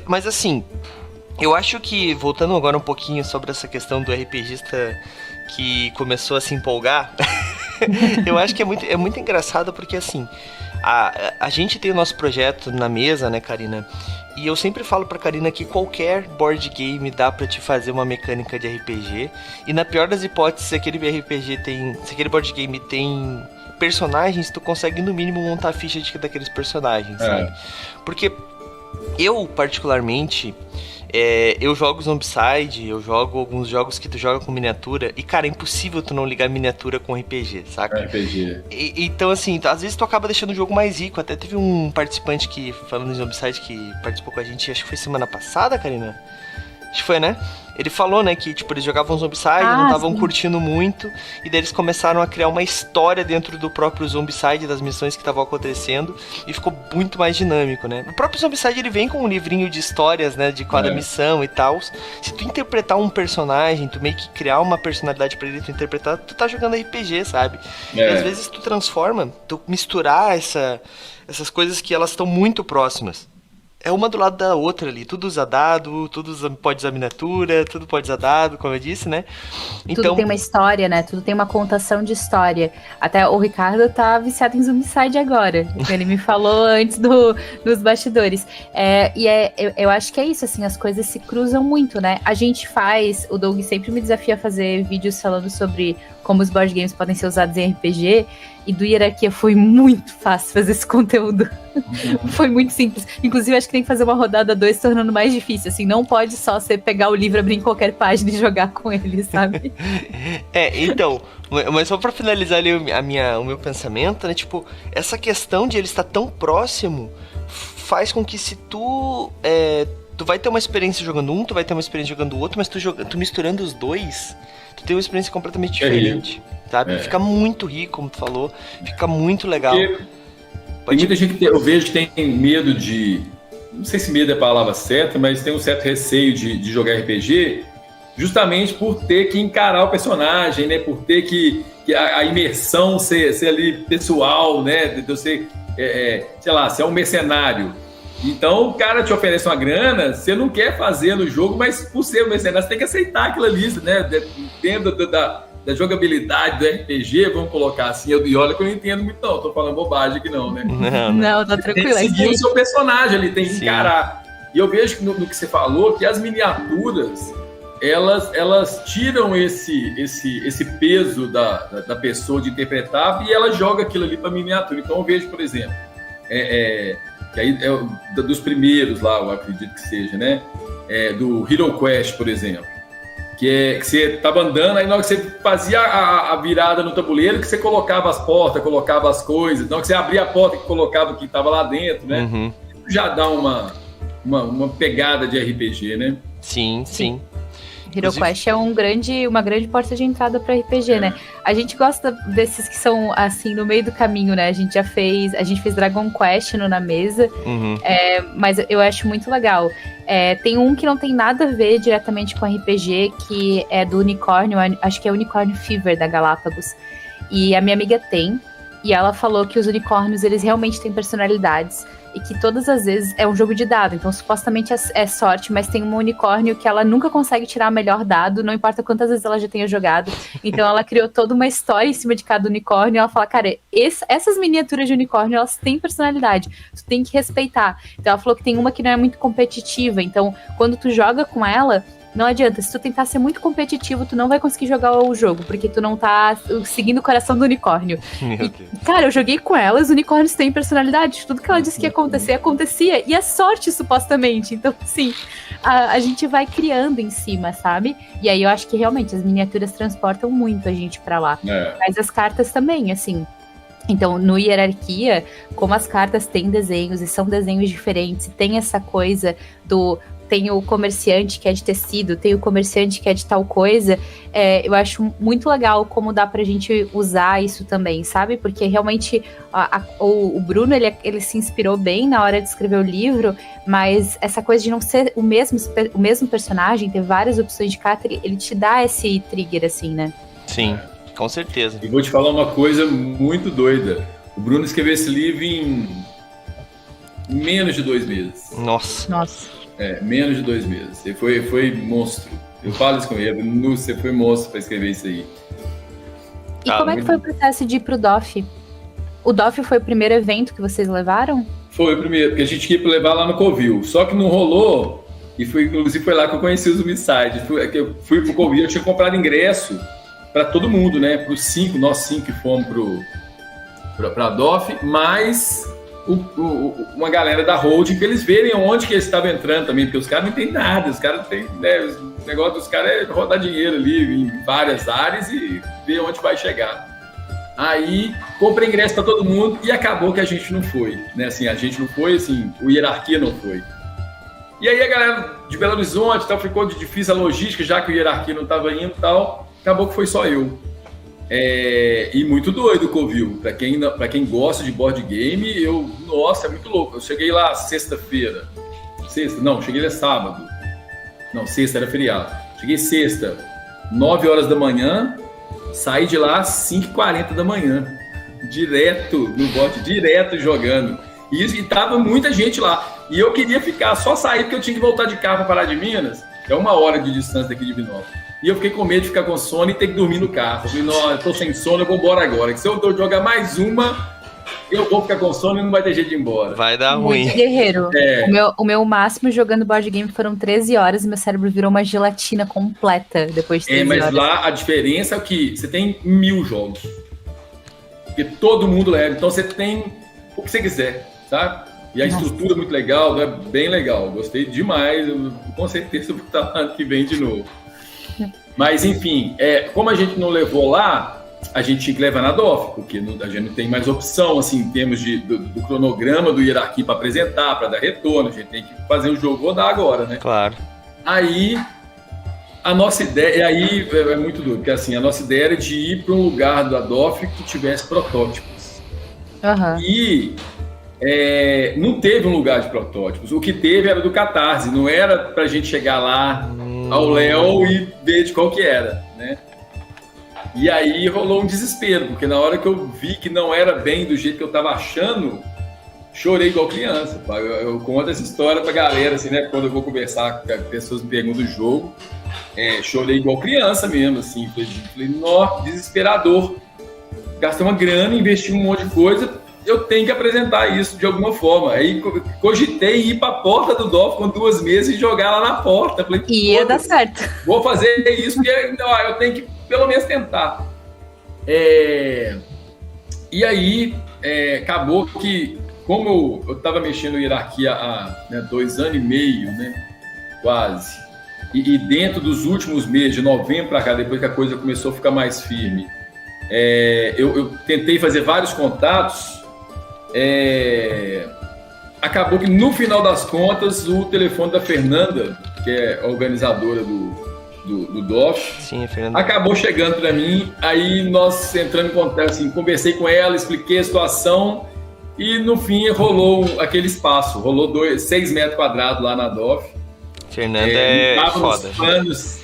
mas assim... Eu acho que, voltando agora um pouquinho sobre essa questão do RPGista que começou a se empolgar, eu acho que é muito engraçado porque, assim, a gente tem o nosso projeto na mesa, né, Karina? E eu sempre falo pra Karina que qualquer board game dá pra te fazer uma mecânica de RPG. E na pior das hipóteses, se aquele board game tem personagens, tu consegue no mínimo montar a ficha daqueles personagens, sabe? Porque eu, particularmente... eu jogo Zombicide, eu jogo alguns jogos que tu joga com miniatura e, cara, é impossível tu não ligar miniatura com RPG, saca? RPG. Então, assim, às vezes tu acaba deixando o jogo mais rico. Até teve um participante que, falando em Zombicide, que participou com a gente, acho que foi semana passada, Karina? Acho que foi, né? Ele falou, né, que, tipo, eles jogavam Zombicide, não estavam curtindo muito, e daí eles começaram a criar uma história dentro do próprio Zombicide, das missões que estavam acontecendo, e ficou muito mais dinâmico, né? O próprio Zombicide, ele vem com um livrinho de histórias, né, de cada missão e tal. Se tu interpretar um personagem, tu meio que criar uma personalidade pra ele, tu interpretar, tu tá jogando RPG, sabe? E às vezes tu transforma, tu misturar essas coisas que elas estão muito próximas. É uma do lado da outra ali, tudo usa dado, tudo pode usar miniatura, tudo pode usar dado, como eu disse, né? Então... Tudo tem uma história, né? Tudo tem uma contação de história. Até o Ricardo tá viciado em Zombicide agora, ele me falou antes dos bastidores. Eu acho que é isso, assim, as coisas se cruzam muito, né? A gente o Doug sempre me desafia a fazer vídeos falando sobre como os board games podem ser usados em RPG, e do Hierarquia foi muito fácil fazer esse conteúdo. Foi muito simples. Inclusive, acho que tem que fazer uma rodada 2 tornando mais difícil, assim, não pode só você pegar o livro, abrir em qualquer página e jogar com ele, sabe? Então, mas só pra finalizar ali o meu pensamento, né, tipo, essa questão de ele estar tão próximo faz com que se tu vai ter uma experiência jogando um, tu vai ter uma experiência jogando o outro, mas tu misturando os dois, tu tem uma experiência completamente diferente, sabe? Fica muito rico, como tu falou, fica muito legal. Tem muita gente que eu vejo que tem medo de... Não sei se medo é a palavra certa, mas tem um certo receio de jogar RPG, justamente por ter que encarar o personagem, né? Por ter que a imersão ser ali pessoal, né? De você, sei lá, ser um mercenário. Então o cara te oferece uma grana, você não quer fazer no jogo, mas por ser um mercenário, você tem que aceitar aquilo ali, né? Dentro da jogabilidade do RPG, vamos colocar assim, e olha que eu não entendo muito não, tô falando bobagem aqui não, né? Não, tá tranquilo. Tem que seguir o seu personagem ali, tem que encarar. E eu vejo que no que você falou, que as miniaturas, elas tiram esse peso da pessoa de interpretar e ela joga aquilo ali para miniatura. Então eu vejo, por exemplo, que aí é dos primeiros lá, eu acredito que seja, né? Do Hero Quest, por exemplo. Que você estava andando, aí na hora que você fazia a virada no tabuleiro, que você colocava as portas, colocava as coisas, na hora que você abria a porta, que colocava o que estava lá dentro, né? Uhum. Já dá uma pegada de RPG, né? Sim. Hero Quest é uma grande porta de entrada para RPG, né? A gente gosta desses que são, assim, no meio do caminho, né? A gente fez Dragon Quest na mesa, mas eu acho muito legal. Tem um que não tem nada a ver diretamente com RPG, que é do unicórnio, acho que é Unicorn Fever, da Galápagos. E a minha amiga tem, e ela falou que os unicórnios, eles realmente têm personalidades, e que todas as vezes é um jogo de dado, então supostamente é sorte, mas tem um unicórnio que ela nunca consegue tirar o melhor dado, não importa quantas vezes ela já tenha jogado, então ela criou toda uma história em cima de cada unicórnio, e ela fala, cara, essas miniaturas de unicórnio, elas têm personalidade, tu tem que respeitar. Então ela falou que tem uma que não é muito competitiva, então quando tu joga com ela, não adianta. Se tu tentar ser muito competitivo, tu não vai conseguir jogar o jogo, porque tu não tá seguindo o coração do unicórnio. Cara, eu joguei com elas, os unicórnios têm personalidade. Tudo que ela disse que ia acontecer, acontecia. E é sorte, supostamente. Então, assim, a gente vai criando em cima, sabe? E aí eu acho que realmente as miniaturas transportam muito a gente pra lá. Mas as cartas também, assim. Então, no Hierarquia, como as cartas têm desenhos e são desenhos diferentes, tem essa coisa do... Tem o comerciante que é de tecido, tem o comerciante que é de tal coisa. Eu acho muito legal como dá pra gente usar isso também, sabe? Porque realmente o Bruno, ele se inspirou bem na hora de escrever o livro, mas essa coisa de não ser o mesmo personagem, ter várias opções de carta, ele te dá esse trigger, assim, né? Sim, com certeza. E vou te falar uma coisa muito doida. O Bruno escreveu esse livro em menos de 2 meses. Nossa. Menos de 2 meses. Você foi monstro. Eu falo isso com ele. Você foi monstro pra escrever isso aí. E como é que foi o processo de ir pro DOF? O DOF foi o primeiro evento que vocês levaram? Foi o primeiro, porque a gente ia levar lá no Covil. Só que não rolou. E inclusive foi lá que eu conheci os Homicide. Eu fui pro Covil, eu tinha comprado ingresso pra todo mundo, né? Nós 5 que fomos pra DOF, mas... uma galera da holding, que eles verem onde que eles estavam entrando também, porque os caras não entendem nada, os caras têm, né, o negócio dos caras é rodar dinheiro ali em várias áreas e ver onde vai chegar. Aí, comprei ingresso para todo mundo e acabou que a gente não foi, né, assim, a gente não foi, assim, o Hierarquia não foi. E aí a galera de Belo Horizonte, tal, ficou difícil a logística, já que o Hierarquia não estava indo e tal, acabou que foi só eu. E muito doido o Covil. Pra quem gosta de board game, nossa, é muito louco. Eu cheguei lá sexta-feira. Cheguei lá sábado. Não, sexta era feriado. Cheguei sexta, 9 horas da manhã, saí de lá às 5h40 da manhã. Direto no board, direto jogando. E tava muita gente lá. E eu queria ficar, só sair porque eu tinha que voltar de carro para Pará de Minas. É 1 hora de distância daqui de Vinópolis. E eu fiquei com medo de ficar com sono e ter que dormir no carro. Eu falei, não, eu tô sem sono, eu vou embora agora. Que se eu jogar mais uma, eu vou ficar com sono e não vai ter jeito de ir embora. Vai dar ruim. Muito guerreiro. O meu máximo jogando board game foram 13 horas e meu cérebro virou uma gelatina completa depois de 13 horas. Mas lá a diferença é que você tem 1000 jogos. Porque todo mundo leva. Então você tem o que você quiser, sabe? E a estrutura é muito legal, é bem legal. Gostei demais. Eu, com certeza vou estar ano que vem de novo. Mas, enfim, como a gente não levou lá, a gente tinha que levar na DOF, porque a gente não tem mais opção, assim, em termos do cronograma do Hierarquia para apresentar, para dar retorno. A gente tem que fazer o jogo rodar agora, né? Claro. Aí, a nossa ideia... Aí é muito doido, porque assim, a nossa ideia era de ir para um lugar da DOF que tivesse protótipos. Uhum. E... não teve um lugar de protótipos. O que teve era do Catarse, não era pra gente chegar lá ao Léo e ver de qual que era, né? E aí rolou um desespero, porque na hora que eu vi que não era bem do jeito que eu tava achando, chorei igual criança. Eu conto essa história pra galera, assim, né? Quando eu vou conversar com pessoas me perguntam do jogo, chorei igual criança mesmo, assim. Falei, nossa, desesperador. Gastei uma grana, investi um monte de coisa, eu tenho que apresentar isso de alguma forma. Aí cogitei ir para a porta do DOF com 2 meses e jogar lá na porta. Falei, ia dar certo. Vou fazer isso, porque eu tenho que pelo menos tentar. E aí, acabou que, como eu estava mexendo em Hierarquia há 2 anos e meio, né, quase, e dentro dos últimos meses, de novembro para cá, depois que a coisa começou a ficar mais firme, eu tentei fazer vários contatos. Acabou que no final das contas o telefone da Fernanda, que é a organizadora do DOF, sim, Fernanda, acabou chegando para mim. Aí nós entramos em contato, assim, conversei com ela, expliquei a situação e no fim rolou aquele espaço, rolou 6 metros quadrados lá na DOF. Fernanda tava foda, nos planos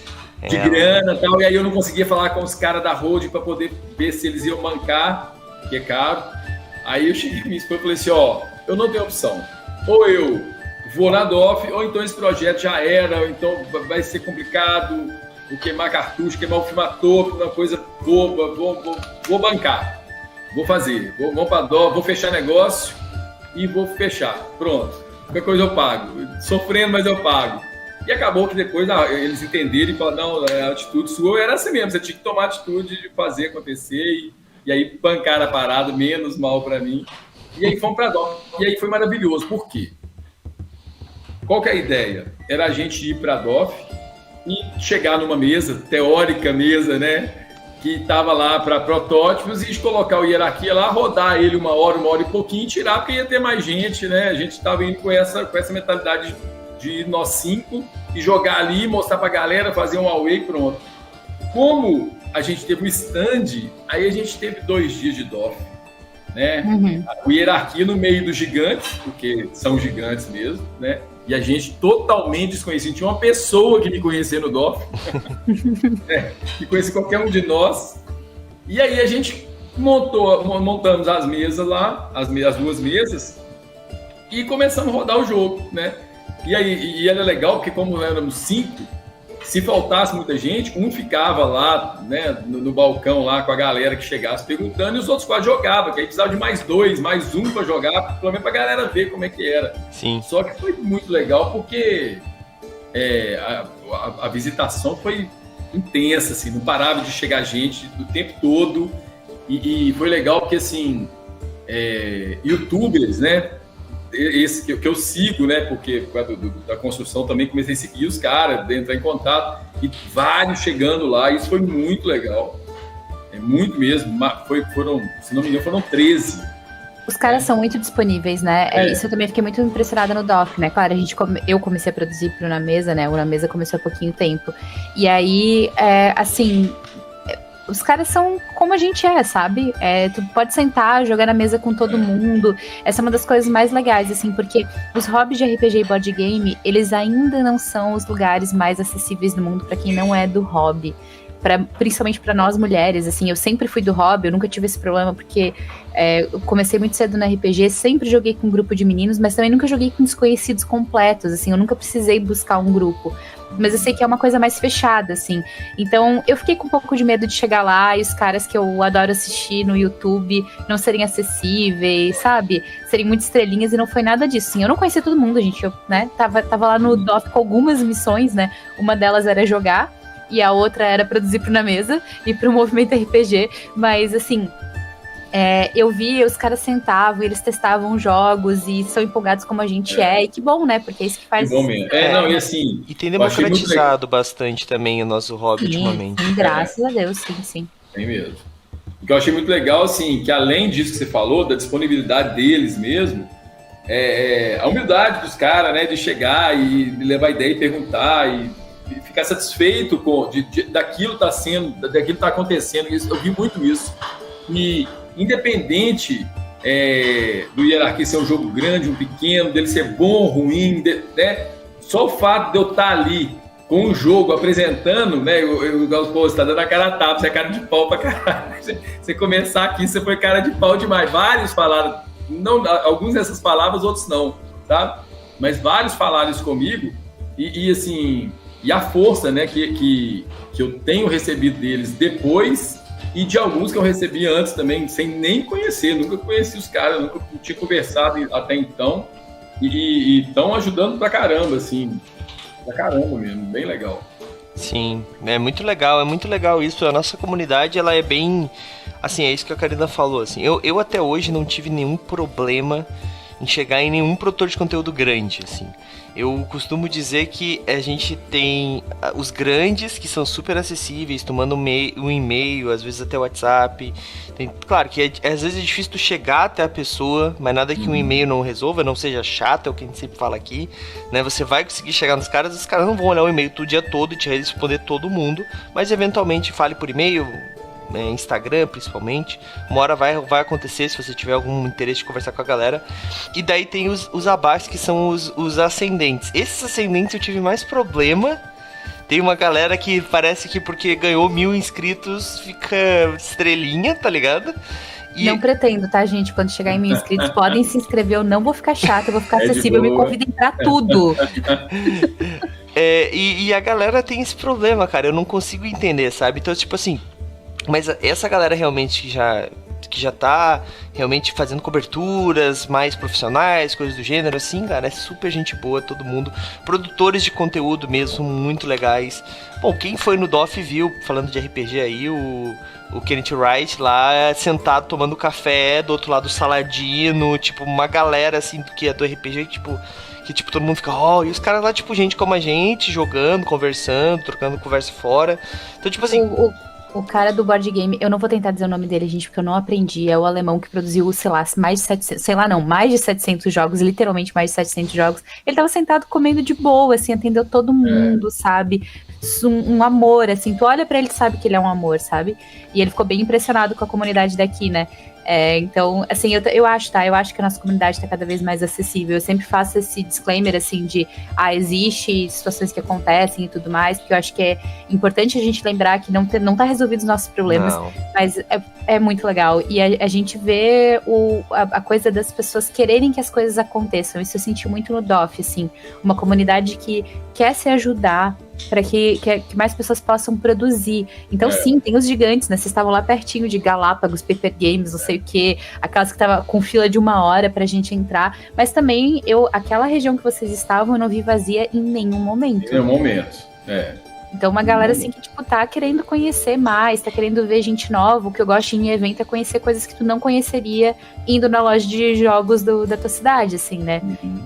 de grana e tal, e aí eu não conseguia falar com os caras da holding para poder ver se eles iam bancar, que é caro. Aí eu cheguei com minha esposa e falei assim, eu não tenho opção. Ou eu vou na DOF, ou então esse projeto já era, ou então vai ser complicado, vou queimar cartucho, queimar o filme à toa, uma coisa boba, vou bancar, vou fazer, vou para a DOF, vou fechar negócio e vou fechar. Pronto, qualquer coisa eu pago. Sofrendo, mas eu pago. E acabou que depois eles entenderam e falaram, não, a atitude sua era assim mesmo, você tinha que tomar a atitude de fazer acontecer, e aí pancar a parada, menos mal para mim. E aí fomos para DOF. E aí foi maravilhoso. Por quê? Qual que é a ideia? Era a gente ir para DOF e chegar numa mesa, teórica mesa, né? Que estava lá para protótipos e colocar o hierarquia lá, rodar ele uma hora e pouquinho e tirar, porque ia ter mais gente, né? A gente estava indo com essa mentalidade de nós 5 e jogar ali, mostrar para a galera, fazer um away, pronto. Como a gente teve um stand, aí a gente teve 2 dias de DOF, né? O hierarquia no meio dos gigantes, porque são gigantes mesmo, né? E a gente totalmente desconhecido. Tinha uma pessoa que me conhecia no DOF, que conhecia qualquer um de nós. E aí a gente montamos as mesas lá, as 2 mesas, e começamos a rodar o jogo, né? E era legal, porque como éramos 5, se faltasse muita gente, um ficava lá, né, no balcão lá com a galera que chegasse perguntando, e os outros 4 jogavam, que aí precisava de mais 2, mais 1 para jogar, pelo menos para a galera ver como é que era. Sim. Só que foi muito legal porque a visitação foi intensa, assim, não parava de chegar gente o tempo todo, e foi legal porque, assim, youtubers, né, esse que eu sigo, né? Porque por causa da construção também comecei a seguir os caras, entrar em contato, e vários chegando lá, isso foi muito legal. Muito mesmo. Foram, se não me engano, foram 13. Os caras são muito disponíveis, né? Isso eu também fiquei muito impressionada no DOF, né? Claro, eu comecei a produzir pro Na Mesa, né? O Na Mesa começou há pouquinho tempo. E aí, assim, os caras são como a gente sabe? Tu pode sentar, jogar na mesa com todo mundo. Essa é uma das coisas mais legais, assim, porque os hobbies de RPG e board game, eles ainda não são os lugares mais acessíveis do mundo para quem não é do hobby. Principalmente para nós mulheres, assim, eu sempre fui do hobby, eu nunca tive esse problema, porque eu comecei muito cedo no RPG, sempre joguei com um grupo de meninos, mas também nunca joguei com desconhecidos completos, assim, eu nunca precisei buscar um grupo. Mas eu sei que é uma coisa mais fechada, assim. Então, eu fiquei com um pouco de medo de chegar lá e os caras que eu adoro assistir no YouTube não serem acessíveis, sabe? Serem muito estrelinhas, e não foi nada disso, assim. Eu não conhecia todo mundo, gente. Eu, né, tava lá no DOF com algumas missões, né? Uma delas era jogar, e a outra era produzir pro Na Mesa e pro Movimento RPG. Mas, assim, eu vi, os caras sentavam, eles testavam jogos e são empolgados como a gente e que bom, né? Porque é isso que faz... Que bom mesmo. Não, e assim... E tem democratizado bastante também o nosso hobby ultimamente. Sim, graças a Deus, sim. Tem mesmo. O que eu achei muito legal, assim, que além disso que você falou, da disponibilidade deles mesmo, a humildade dos caras, né? De chegar e levar ideia e perguntar e ficar satisfeito daquilo daquilo tá acontecendo. Eu vi muito isso. E independente do hierarquia ser um jogo grande, um pequeno, dele ser bom ou ruim, né? Só o fato de eu estar ali com o jogo apresentando, né? Você está dando a cara a tapa, você é cara de pau pra caralho. Você começar aqui, você foi cara de pau demais. Vários falaram, não, alguns dessas palavras, outros não, tá? Mas vários falaram isso comigo, e assim, e a força, né, que eu tenho recebido deles depois, e de alguns que eu recebi antes também, sem nem conhecer, nunca conheci os caras, nunca tinha conversado até então, e estão ajudando pra caramba, assim, pra caramba mesmo, bem legal. Sim, é muito legal isso. A nossa comunidade, ela é bem, assim, é isso que a Karina falou, assim, eu até hoje não tive nenhum problema em chegar em nenhum produtor de conteúdo grande, assim. Eu costumo dizer que a gente tem os grandes, que são super acessíveis, tomando um e-mail, às vezes até o WhatsApp. Claro que às vezes é difícil tu chegar até a pessoa, mas nada que um e-mail não resolva, não seja chato, é o que a gente sempre fala aqui, né? Você vai conseguir chegar nos caras, os caras não vão olhar o e-mail o dia todo e te responder todo mundo, mas eventualmente fale por e-mail, Instagram principalmente, uma hora vai acontecer se você tiver algum interesse de conversar com a galera. E daí tem os abaixo, que são os ascendentes. Esses ascendentes eu tive mais problema. Tem uma galera que parece que porque ganhou 1000 inscritos fica estrelinha, tá ligado? Não pretendo, tá, gente? Quando chegar em 1000 inscritos, podem se inscrever, eu não vou ficar chata, eu vou ficar acessível, me convidem pra tudo. E a galera tem esse problema, cara, eu não consigo entender, sabe? Então, tipo assim, mas essa galera realmente que que já tá realmente fazendo coberturas mais profissionais, coisas do gênero, assim, cara, é super gente boa, todo mundo. Produtores de conteúdo mesmo, muito legais. Bom, quem foi no DOF viu, falando de RPG aí, o Kenneth Wright lá, sentado tomando café, do outro lado do Saladino, tipo, uma galera, assim, que é do RPG, tipo... Que, tipo, todo mundo fica, e os caras lá, tipo, gente como a gente, jogando, conversando, trocando conversa fora. Então, tipo assim... O cara do board game, eu não vou tentar dizer o nome dele, gente, porque eu não aprendi. É o alemão que produziu, sei lá, mais de 700, mais de 700 jogos, literalmente mais de 700 jogos. Ele tava sentado comendo de boa, assim, atendeu todo mundo, sabe? Um amor, assim. Tu olha pra ele e sabe que ele é um amor, sabe? E ele ficou bem impressionado com a comunidade daqui, né? Então, assim, eu acho que a nossa comunidade tá cada vez mais acessível. Eu sempre faço esse disclaimer, assim, de existe situações que acontecem e tudo mais, porque eu acho que é importante a gente lembrar que não tá resolvido os nossos problemas, mas é muito legal. E a gente vê a coisa das pessoas quererem que as coisas aconteçam. Isso eu senti muito no DOF, assim, uma comunidade que quer se ajudar para que mais pessoas possam produzir. Então, sim, tem os gigantes, né? Vocês estavam lá pertinho de Galápagos, Paper Games, não sei o quê, aquelas que tava com fila de 1 hora pra gente entrar, mas também aquela região que vocês estavam, eu não vi vazia em nenhum momento. Em nenhum momento, Então, uma galera, assim, que, tipo, tá querendo conhecer mais, tá querendo ver gente nova. O que eu gosto em evento é conhecer coisas que tu não conheceria indo na loja de jogos da tua cidade, assim, né?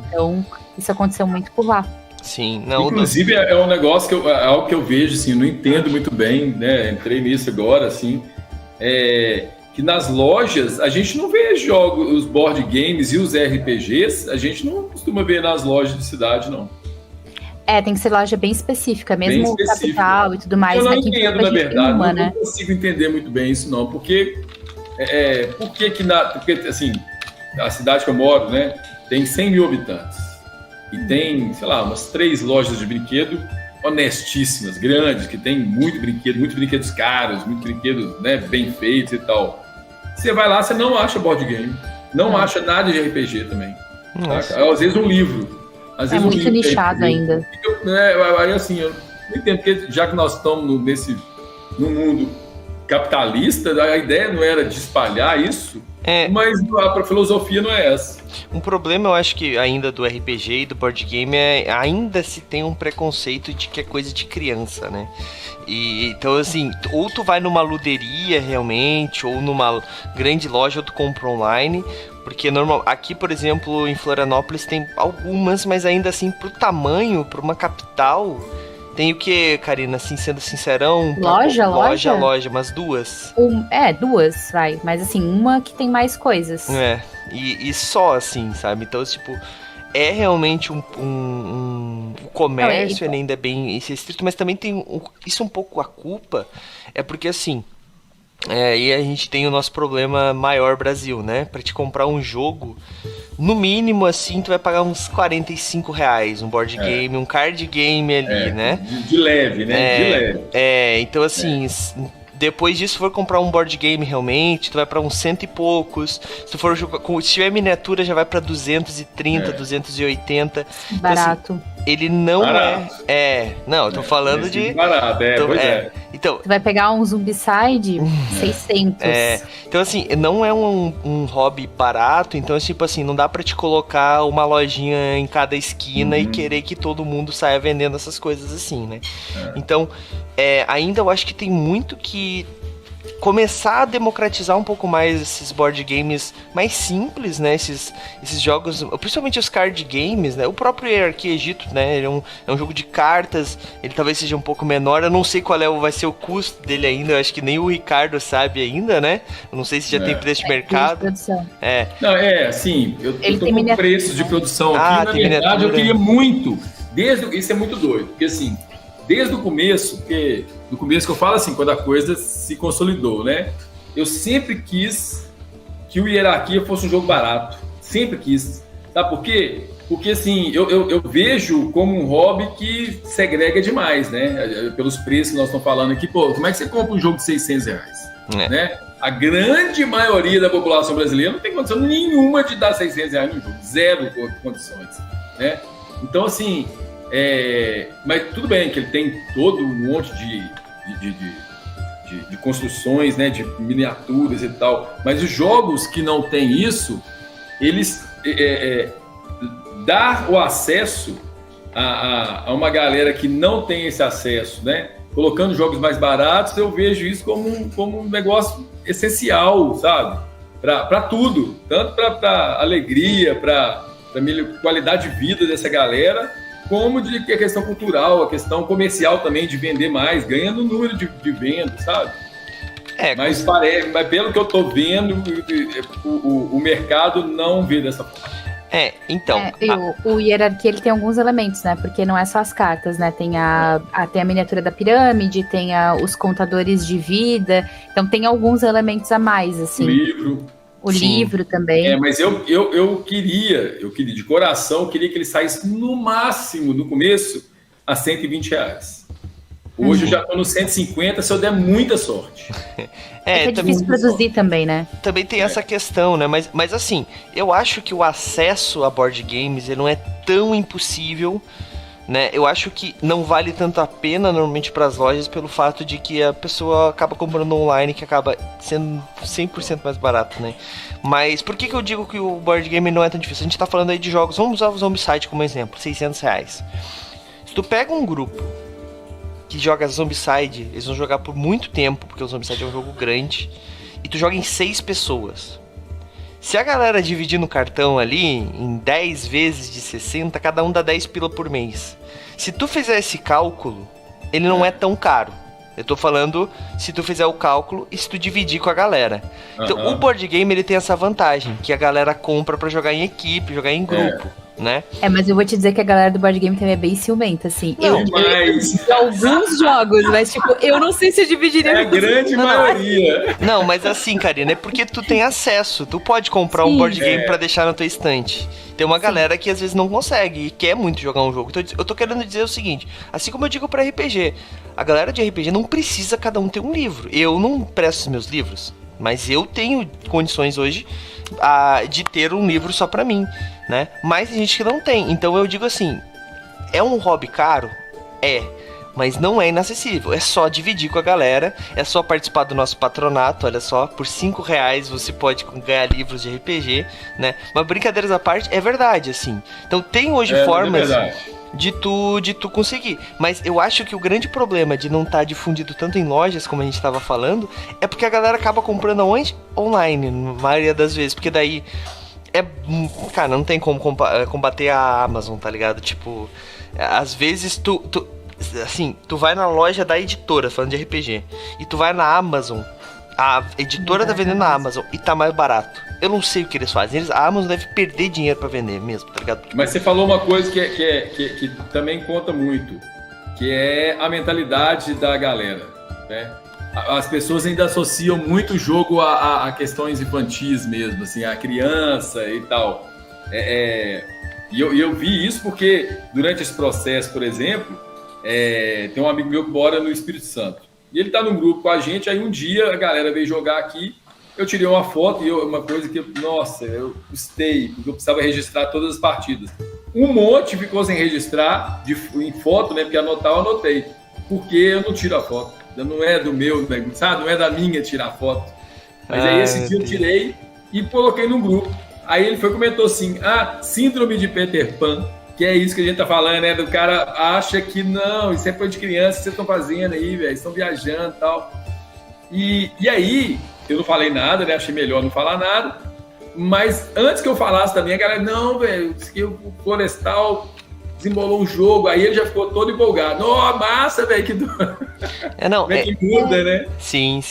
Então, isso aconteceu muito por lá. Sim, não. Inclusive, é um negócio é algo que eu vejo, assim, eu não entendo muito bem, né? Entrei nisso agora, assim, que nas lojas a gente não vê jogos, os board games e os RPGs, a gente não costuma ver nas lojas de cidade, não. Tem que ser loja bem específica, mesmo bem específica, capital e tudo mais. Eu não Aqui entendo, na verdade, não consigo entender muito bem isso, não, porque porque, assim, a cidade que eu moro, né, tem 100 mil habitantes. E tem, sei lá, umas 3 lojas de brinquedo honestíssimas, grandes, que tem muitos brinquedos caros, muitos brinquedos, né, bem feitos e tal. Você vai lá, você não acha board game, não acha nada de RPG também. Às vezes um livro. Às vezes muito nichado ainda. Aí assim, eu não entendo, porque já que nós estamos no mundo capitalista, a ideia não era de espalhar isso, mas a filosofia não é essa. Um problema, eu acho que ainda do RPG e do board game ainda se tem um preconceito de que é coisa de criança, né? Então, assim, ou tu vai numa luderia realmente, ou numa grande loja, ou tu compra online, porque aqui, por exemplo, em Florianópolis tem algumas, mas ainda assim, pro tamanho, pra uma capital, tem o que, Karina, assim, sendo sincerão? Loja, umas 2. 2, vai, mas assim, uma que tem mais coisas. E só, assim, sabe? Então, tipo, é realmente o comércio, ele ainda é bem restrito, mas também tem isso um pouco a culpa, porque assim, e a gente tem o nosso problema maior Brasil, né? Pra te comprar um jogo, no mínimo, assim, tu vai pagar uns R$45, um board game, um card game ali, né? De leve, né? De leve. Então assim... Depois disso, se for comprar um board game realmente, tu vai pra uns 100 e poucos. Se tu for se tiver miniatura, já vai pra 230, 280. Barato. Então, assim, ele não não, eu tô falando de... Barato, pois é. Então, tu vai pegar um Zombicide, 600. Então, assim, não é um hobby barato. Então, tipo assim, não dá pra te colocar uma lojinha em cada esquina e querer que todo mundo saia vendendo essas coisas assim, né? Então, ainda eu acho que tem muito que começar a democratizar um pouco mais esses board games mais simples, né? Esses jogos, principalmente os card games, né? O próprio Hierarquia Egito, né? Ele é um jogo de cartas, ele talvez seja um pouco menor. Eu não sei qual vai ser o custo dele ainda, eu acho que nem o Ricardo sabe ainda, né? Eu não sei se já tem preço de mercado. Não, assim, eu tô com preços de produção aqui, na verdade eu queria muito, isso é muito doido, porque assim, desde o começo, porque no começo que eu falo assim, quando a coisa se consolidou, né? Eu sempre quis que o Hierarquia fosse um jogo barato. Sempre quis. Sabe por quê? Porque assim, eu vejo como um hobby que segrega demais, né? Pelos preços que nós estamos falando aqui. Pô, como é que você compra um jogo de R$600? Né? A grande maioria da população brasileira não tem condição nenhuma de dar R$600 no jogo. Zero condições, né? Então, assim... mas tudo bem que ele tem todo um monte de de construções, né, de miniaturas e tal. Mas os jogos que não têm isso, eles dar o acesso a uma galera que não tem esse acesso, né? Colocando jogos mais baratos, eu vejo isso como um negócio essencial, sabe? Para tudo, tanto para alegria, para qualidade de vida dessa galera, como de que a questão cultural, a questão comercial também, de vender mais, ganhando número de vendas, sabe? Mas pelo que eu tô vendo, o mercado não vê dessa forma. Então... o Hierarquia, ele tem alguns elementos, né? Porque não é só as cartas, né? Tem a miniatura da pirâmide, tem os contadores de vida. Então tem alguns elementos a mais, assim. O livro também. Mas eu queria, de coração, que ele saísse no máximo, no começo, a R$120. Hoje eu já tô no 150 se eu der muita sorte. É difícil produzir também, né? Também tem essa questão, né? Mas assim, eu acho que o acesso a board games ele não é tão impossível, né? Eu acho que não vale tanto a pena normalmente para as lojas pelo fato de que a pessoa acaba comprando online, que acaba sendo 100% mais barato, né? Mas por que eu digo que o board game não é tão difícil? A gente tá falando aí de jogos, vamos usar o Zombicide como exemplo, R$600. Se tu pega um grupo que joga Zombicide, eles vão jogar por muito tempo, porque o Zombicide é um jogo grande, e tu joga em 6 pessoas. Se a galera dividir no cartão ali, em 10 vezes de 60, cada um dá 10 pila por mês. Se tu fizer esse cálculo, ele não é tão caro. Eu tô falando se tu fizer o cálculo e se tu dividir com a galera. Então, o board game, ele tem essa vantagem, que a galera compra pra jogar em equipe, jogar em grupo. Né? Mas eu vou te dizer que a galera do board game também é bem ciumenta, assim. Eu alguns jogos, mas tipo, eu não sei se eu dividiria. É a grande maioria. Não, mas assim, Karina, é porque tu tem acesso. Tu pode comprar um board game pra deixar na tua estante. Tem uma galera que às vezes não consegue e quer muito jogar um jogo. Então eu tô querendo dizer o seguinte, assim como eu digo pra RPG, a galera de RPG não precisa cada um ter um livro. Eu não presto os meus livros, mas eu tenho condições hoje de ter um livro só pra mim, né? Mas tem gente que não tem. Então eu digo assim, é um hobby caro? Mas não é inacessível. É só dividir com a galera, é só participar do nosso patronato. Olha só, por R$5 você pode ganhar livros de RPG, né? Mas brincadeiras à parte, é verdade, assim. Então tem hoje formas de tu conseguir. Mas eu acho que o grande problema de não estar difundido tanto em lojas, como a gente estava falando, é porque a galera acaba comprando aonde? Online, na maioria das vezes. Porque daí cara, não tem como combater a Amazon, tá ligado? Tipo, às vezes tu vai na loja da editora, falando de RPG, e tu vai na Amazon, a editora tá vendendo na Amazon e tá mais barato. Eu não sei o que eles fazem. A Amazon deve perder dinheiro pra vender mesmo, tá ligado? Mas você falou uma coisa que também conta muito, que é a mentalidade da galera, né? As pessoas ainda associam muito o jogo a questões infantis mesmo, assim, a criança e tal. E eu vi isso porque durante esse processo, por exemplo, tem um amigo meu que mora no Espírito Santo. E ele tá num grupo com a gente, aí um dia a galera veio jogar aqui, eu tirei uma foto e uma coisa que, nossa, eu gostei, porque eu precisava registrar todas as partidas. Um monte ficou sem registrar em foto, né? Porque anotar eu anotei. Porque eu não tiro a foto. Não é do meu, sabe? Não é da minha tirar a foto. Mas aí esse dia eu tirei e coloquei no grupo. Aí ele comentou assim, síndrome de Peter Pan, que é isso que a gente tá falando, né? Do cara acha que não, isso é coisa de criança que vocês estão fazendo aí, velho, estão viajando e tal. E aí, eu não falei nada, né? Achei melhor não falar nada. Mas antes que eu falasse também, a galera, não, velho, o Florestal desembolou um jogo, aí ele já ficou todo empolgado. Oh, massa, velho, que que muda, né? Sim.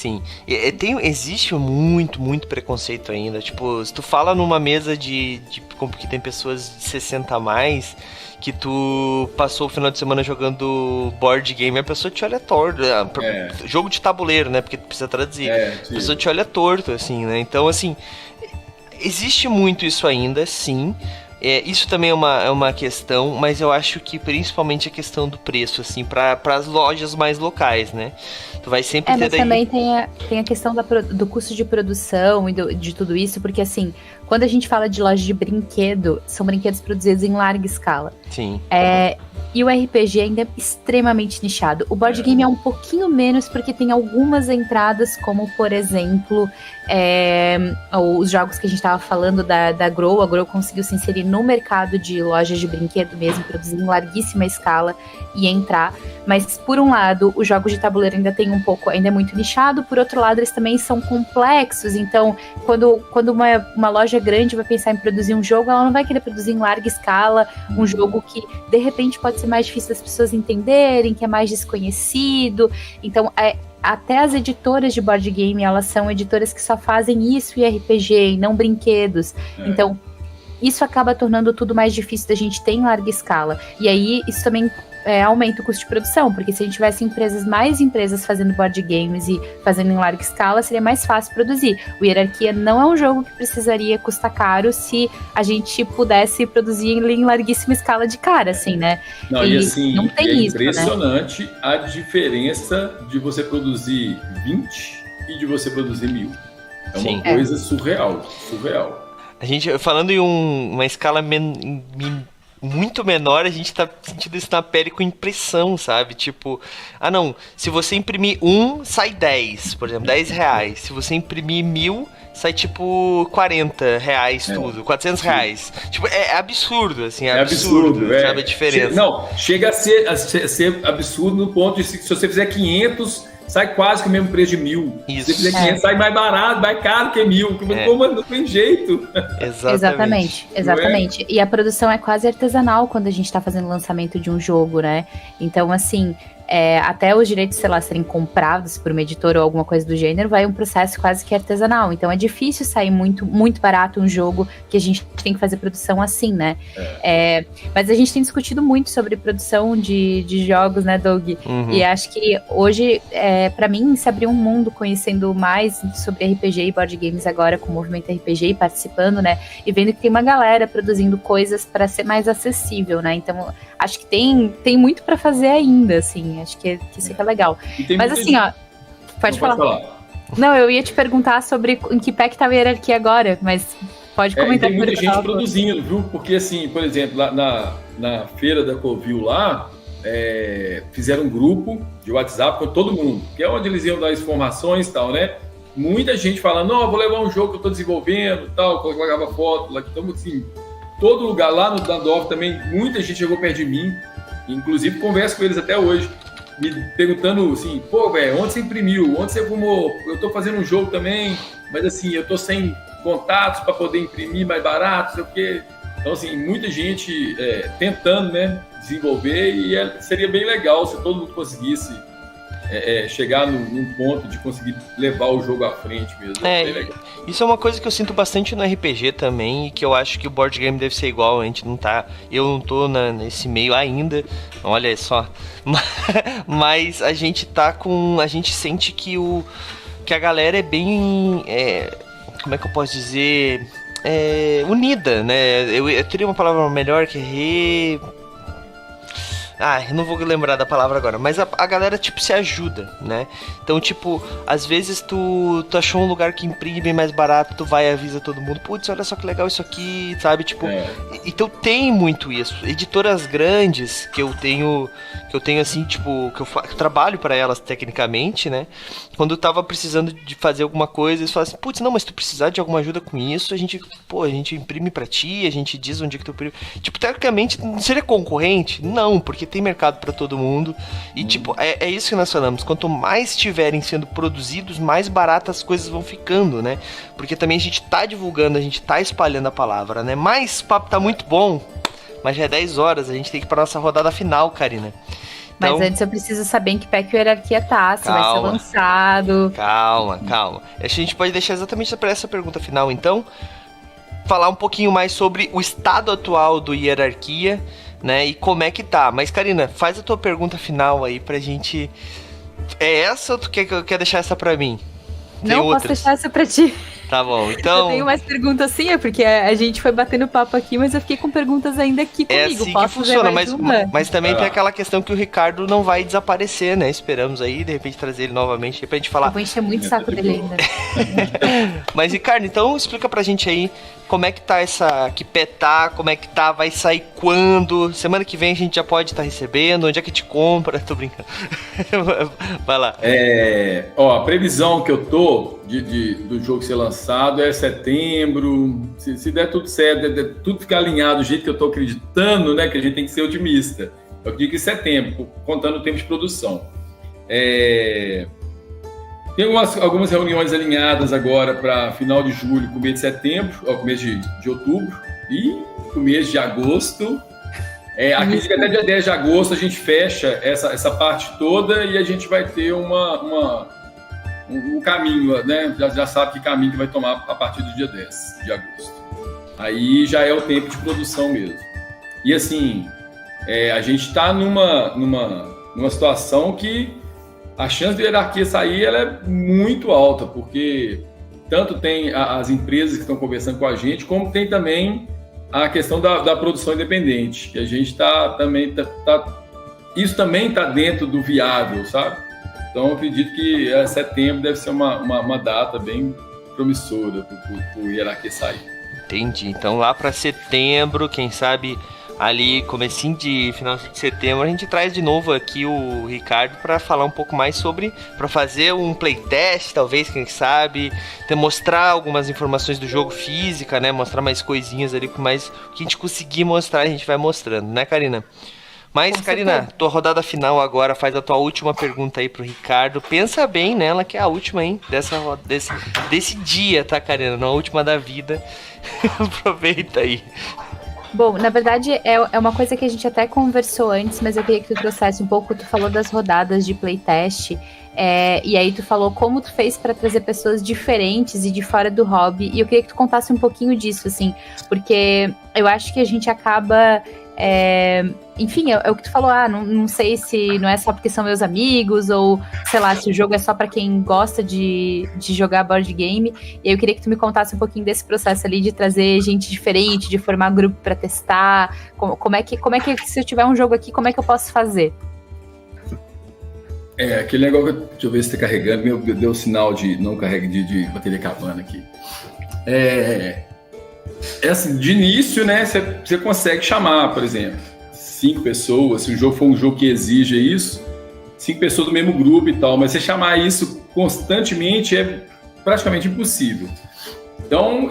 Existe muito preconceito ainda. Tipo, se tu fala numa mesa de como que tem pessoas de 60 a mais, que tu passou o final de semana jogando board game, a pessoa te olha torto. Jogo de tabuleiro, né? Porque tu precisa traduzir. A pessoa te olha torto, assim, né? Então, assim, existe muito isso ainda, sim. Isso também é uma questão, mas eu acho que principalmente a questão do preço, assim, para as lojas mais locais, né? Tu vai sempre ter mas daí... também tem a questão do custo de produção e de tudo isso, porque assim, quando a gente fala de loja de brinquedo, são brinquedos produzidos em larga escala. Sim. E o RPG ainda é extremamente nichado. O board game é um pouquinho menos, porque tem algumas entradas, como, por exemplo, os jogos que a gente estava falando da Grow. A Grow conseguiu se inserir no mercado de lojas de brinquedo mesmo, produzir em larguíssima escala e entrar. Mas, por um lado, os jogos de tabuleiro ainda é muito nichado. Por outro lado, eles também são complexos. Então, quando uma loja grande vai pensar em produzir um jogo, ela não vai querer produzir em larga escala um jogo que, de repente, pode ser mais difícil das pessoas entenderem, que é mais desconhecido. Então, até as editoras de board game, elas são editoras que só fazem isso e RPG, e não brinquedos. Então, isso acaba tornando tudo mais difícil da gente ter em larga escala. E aí, isso também aumenta o custo de produção, porque se a gente tivesse mais empresas fazendo board games e fazendo em larga escala, seria mais fácil produzir. O Hierarquia não é um jogo que precisaria custar caro se a gente pudesse produzir em larguíssima escala de cara, assim, né? Não, e assim, não tem isso, impressionante, né? A diferença de você produzir 20 e de você produzir 1000. É uma coisa surreal. A gente, falando em uma escala muito menor, a gente tá sentindo isso na pele com impressão, sabe? Tipo, se você imprimir sai 10, por exemplo, R$10. Se você imprimir 1000, sai tipo R$40 tudo, R$400. Tipo, é absurdo, assim, é absurdo, sabe a diferença? Chega a ser absurdo no ponto de se você fizer 500, sai quase que o mesmo preço de 1000. Isso. Se você fizer 500, sai mais barato, mais caro que 1000. Como não tem jeito. Exatamente. E a produção é quase artesanal quando a gente tá fazendo o lançamento de um jogo, né? Então, assim, até os direitos, sei lá, serem comprados por uma editora ou alguma coisa do gênero, vai um processo quase que artesanal. Então, é difícil sair muito, muito barato um jogo que a gente tem que fazer produção assim, né? Mas a gente tem discutido muito sobre produção de jogos, né, Doug? Uhum. E acho que hoje, pra mim, se abriu um mundo conhecendo mais sobre RPG e board games agora com o movimento RPG e participando, né? E vendo que tem uma galera produzindo coisas para ser mais acessível, né? Então, acho que tem muito para fazer ainda, assim. Acho que isso é legal. Mas assim, pode falar. Não, eu ia te perguntar sobre em que pé que tá a Hierarquia agora, mas pode comentar. Tem muita gente produzindo, viu? Porque assim, por exemplo, lá na feira da Covil lá, fizeram um grupo de WhatsApp com todo mundo, que é onde eles iam dar informações e tal, né? Muita gente falando, vou levar um jogo que eu tô desenvolvendo e tal, colocava foto lá, então assim, todo lugar, lá no Dandorf também, muita gente chegou perto de mim, inclusive converso com eles até hoje, me perguntando assim, velho, onde você imprimiu? Onde você fumou? Eu tô fazendo um jogo também, mas assim, eu tô sem contatos para poder imprimir mais barato, sei o quê. Então, assim, muita gente tentando, né, desenvolver, e seria bem legal se todo mundo conseguisse chegar num ponto de conseguir levar o jogo à frente mesmo. Bem legal. Isso é uma coisa que eu sinto bastante no RPG também, e que eu acho que o board game deve ser igual. Eu não tô nesse meio ainda, olha só, mas a gente sente que a galera é bem, como é que eu posso dizer, unida, né? Eu teria uma palavra melhor que eu não vou lembrar da palavra agora, mas a galera, tipo, se ajuda, né? Então, tipo, às vezes tu achou um lugar que imprime mais barato, tu vai e avisa todo mundo, putz, olha só que legal isso aqui, sabe? Tipo, então tem muito isso. Editoras grandes que eu tenho assim, tipo, que eu trabalho para elas tecnicamente, né? Quando eu tava precisando de fazer alguma coisa, eles falam assim, putz, não, mas se tu precisar de alguma ajuda com isso, a gente imprime pra ti, a gente diz onde é que tu imprime. Tipo, tecnicamente, não seria concorrente? Não, porque tem mercado pra todo mundo. E, tipo, é isso que nós falamos. Quanto mais estiverem sendo produzidos, mais baratas as coisas vão ficando, né? Porque também a gente tá divulgando, a gente tá espalhando a palavra, né? Mas o papo tá muito bom, mas já é 10 horas, a gente tem que ir pra nossa rodada final, Karina. Então, mas antes eu preciso saber em que pé que o Hierarquia tá, se vai ser lançado. Calma. A gente pode deixar exatamente para essa pergunta final, então. Falar um pouquinho mais sobre o estado atual do Hierarquia, né, e como é que tá. Mas, Karina, faz a tua pergunta final aí pra gente. É essa ou tu quer deixar essa pra mim? Não, posso deixar essa pra ti. Tá bom, então... Eu tenho mais perguntas sim, é porque a gente foi batendo papo aqui, mas eu fiquei com perguntas ainda aqui comigo. É assim Posso que funciona, fazer mais uma? mas também tem aquela questão que o Ricardo não vai desaparecer, né? Esperamos aí, de repente, trazer ele novamente pra gente falar. Eu vou encher muito o saco dele ainda. Mas, Ricardo, então explica pra gente aí como é que tá que pé tá, como é que tá, vai sair quando? Semana que vem a gente já pode estar recebendo, onde é que te compra? Tô brincando. Vai lá. A previsão que eu tô do jogo ser lançado é setembro. Se der tudo certo, tudo ficar alinhado do jeito que eu tô acreditando, né? Que a gente tem que ser otimista. Eu digo que setembro, contando o tempo de produção. Tem algumas reuniões alinhadas agora para final de julho, começo de setembro, começo de outubro e começo de agosto. Acredito que até dia 10 de agosto a gente fecha essa parte toda e a gente vai ter um caminho, né? Já sabe que caminho que vai tomar a partir do dia 10 de agosto. Aí já é o tempo de produção mesmo. E assim, a gente está numa situação que a chance de hierarquia sair ela é muito alta, porque tanto tem as empresas que estão conversando com a gente, como tem também a questão da produção independente, que a gente isso também está dentro do viável, sabe? Então, eu acredito que setembro deve ser uma data bem promissora para o hierarquia sair. Entendi. Então, lá para setembro, quem sabe ali, comecinho de final de setembro, a gente traz de novo aqui o Ricardo para falar um pouco mais para fazer um playtest, talvez, quem sabe, mostrar algumas informações do jogo física, né, mostrar mais coisinhas ali, mais o que a gente conseguir mostrar, a gente vai mostrando, né, Karina? Mas, Karina, tua rodada final agora, faz a tua última pergunta aí pro Ricardo. Pensa bem nela, que é a última, hein, desse dia, tá, Karina? Não a última da vida. Aproveita aí. Bom, na verdade é uma coisa que a gente até conversou antes, mas eu queria que tu trouxesse um pouco, tu falou das rodadas de playtest, e aí tu falou como tu fez para trazer pessoas diferentes e de fora do hobby, e eu queria que tu contasse um pouquinho disso, assim, porque eu acho que a gente acaba... enfim, é o que tu falou, não sei se não é só porque são meus amigos, ou sei lá, se o jogo é só pra quem gosta de jogar board game. E aí eu queria que tu me contasse um pouquinho desse processo ali de trazer gente diferente, de formar grupo pra testar. Como é que se eu tiver um jogo aqui, como é que eu posso fazer? Aquele negócio, deixa eu ver se tá carregando, deu sinal de não carrega de bateria acabando aqui. Assim, de início, né, você consegue chamar, por exemplo, 5 pessoas, se o jogo for um jogo que exija isso, 5 pessoas do mesmo grupo e tal, mas você chamar isso constantemente é praticamente impossível. Então, o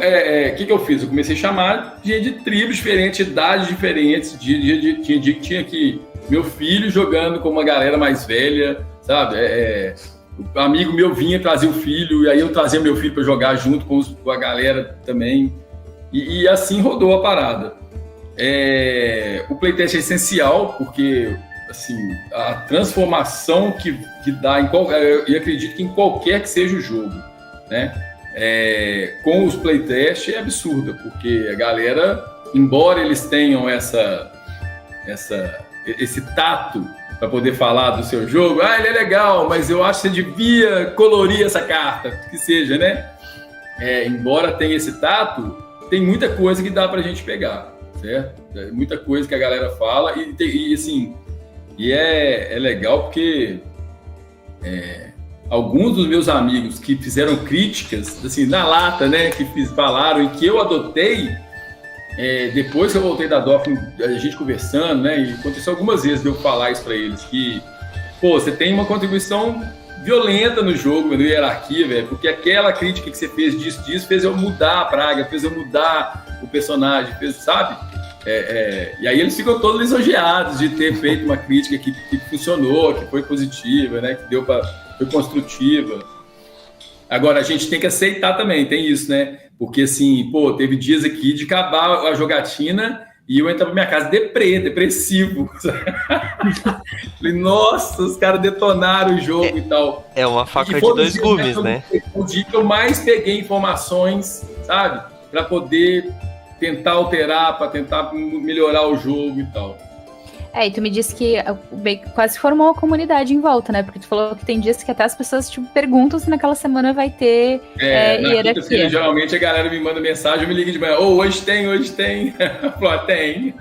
que eu fiz? Eu comecei a chamar de tribos diferentes, idades diferentes, tinha aqui meu filho jogando com uma galera mais velha, sabe? O amigo meu vinha trazer o filho, e aí eu trazia meu filho para jogar junto com a galera também. E assim rodou a parada. O playtest é essencial, porque assim, a transformação que dá, eu acredito que em qualquer que seja o jogo, né? Com os playtests é absurda, porque a galera, embora eles tenham esse tato para poder falar do seu jogo, ele é legal, mas eu acho que você devia colorir essa carta, que seja, né? Embora tenha esse tato, tem muita coisa que dá pra gente pegar, certo? Muita coisa que a galera fala e é legal porque alguns dos meus amigos que fizeram críticas, assim, na lata, né, que falaram e que eu adotei, depois que eu voltei da DOF, a gente conversando, né, e aconteceu algumas vezes de eu falar isso pra eles, que, você tem uma contribuição violenta no jogo, no hierarquia, velho, porque aquela crítica que você fez disso fez eu mudar a praga, fez eu mudar o personagem, sabe? E aí eles ficam todos lisonjeados de ter feito uma crítica que funcionou, que foi positiva, né? Que foi construtiva. Agora, a gente tem que aceitar também, tem isso, né? Porque, assim, teve dias aqui de acabar a jogatina e eu entrar pra minha casa depressivo. Falei, nossa, os caras detonaram o jogo e tal. É uma faca de dois gumes, né? O dia que eu mais peguei informações, sabe? Pra poder tentar alterar, pra tentar melhorar o jogo e tal. E tu me disse que quase formou a comunidade em volta, né? Porque tu falou que tem dias que até as pessoas tipo, perguntam se naquela semana vai ter na hierarquia. Geralmente a galera me manda mensagem, eu me ligo de manhã, hoje tem. Falo, tem.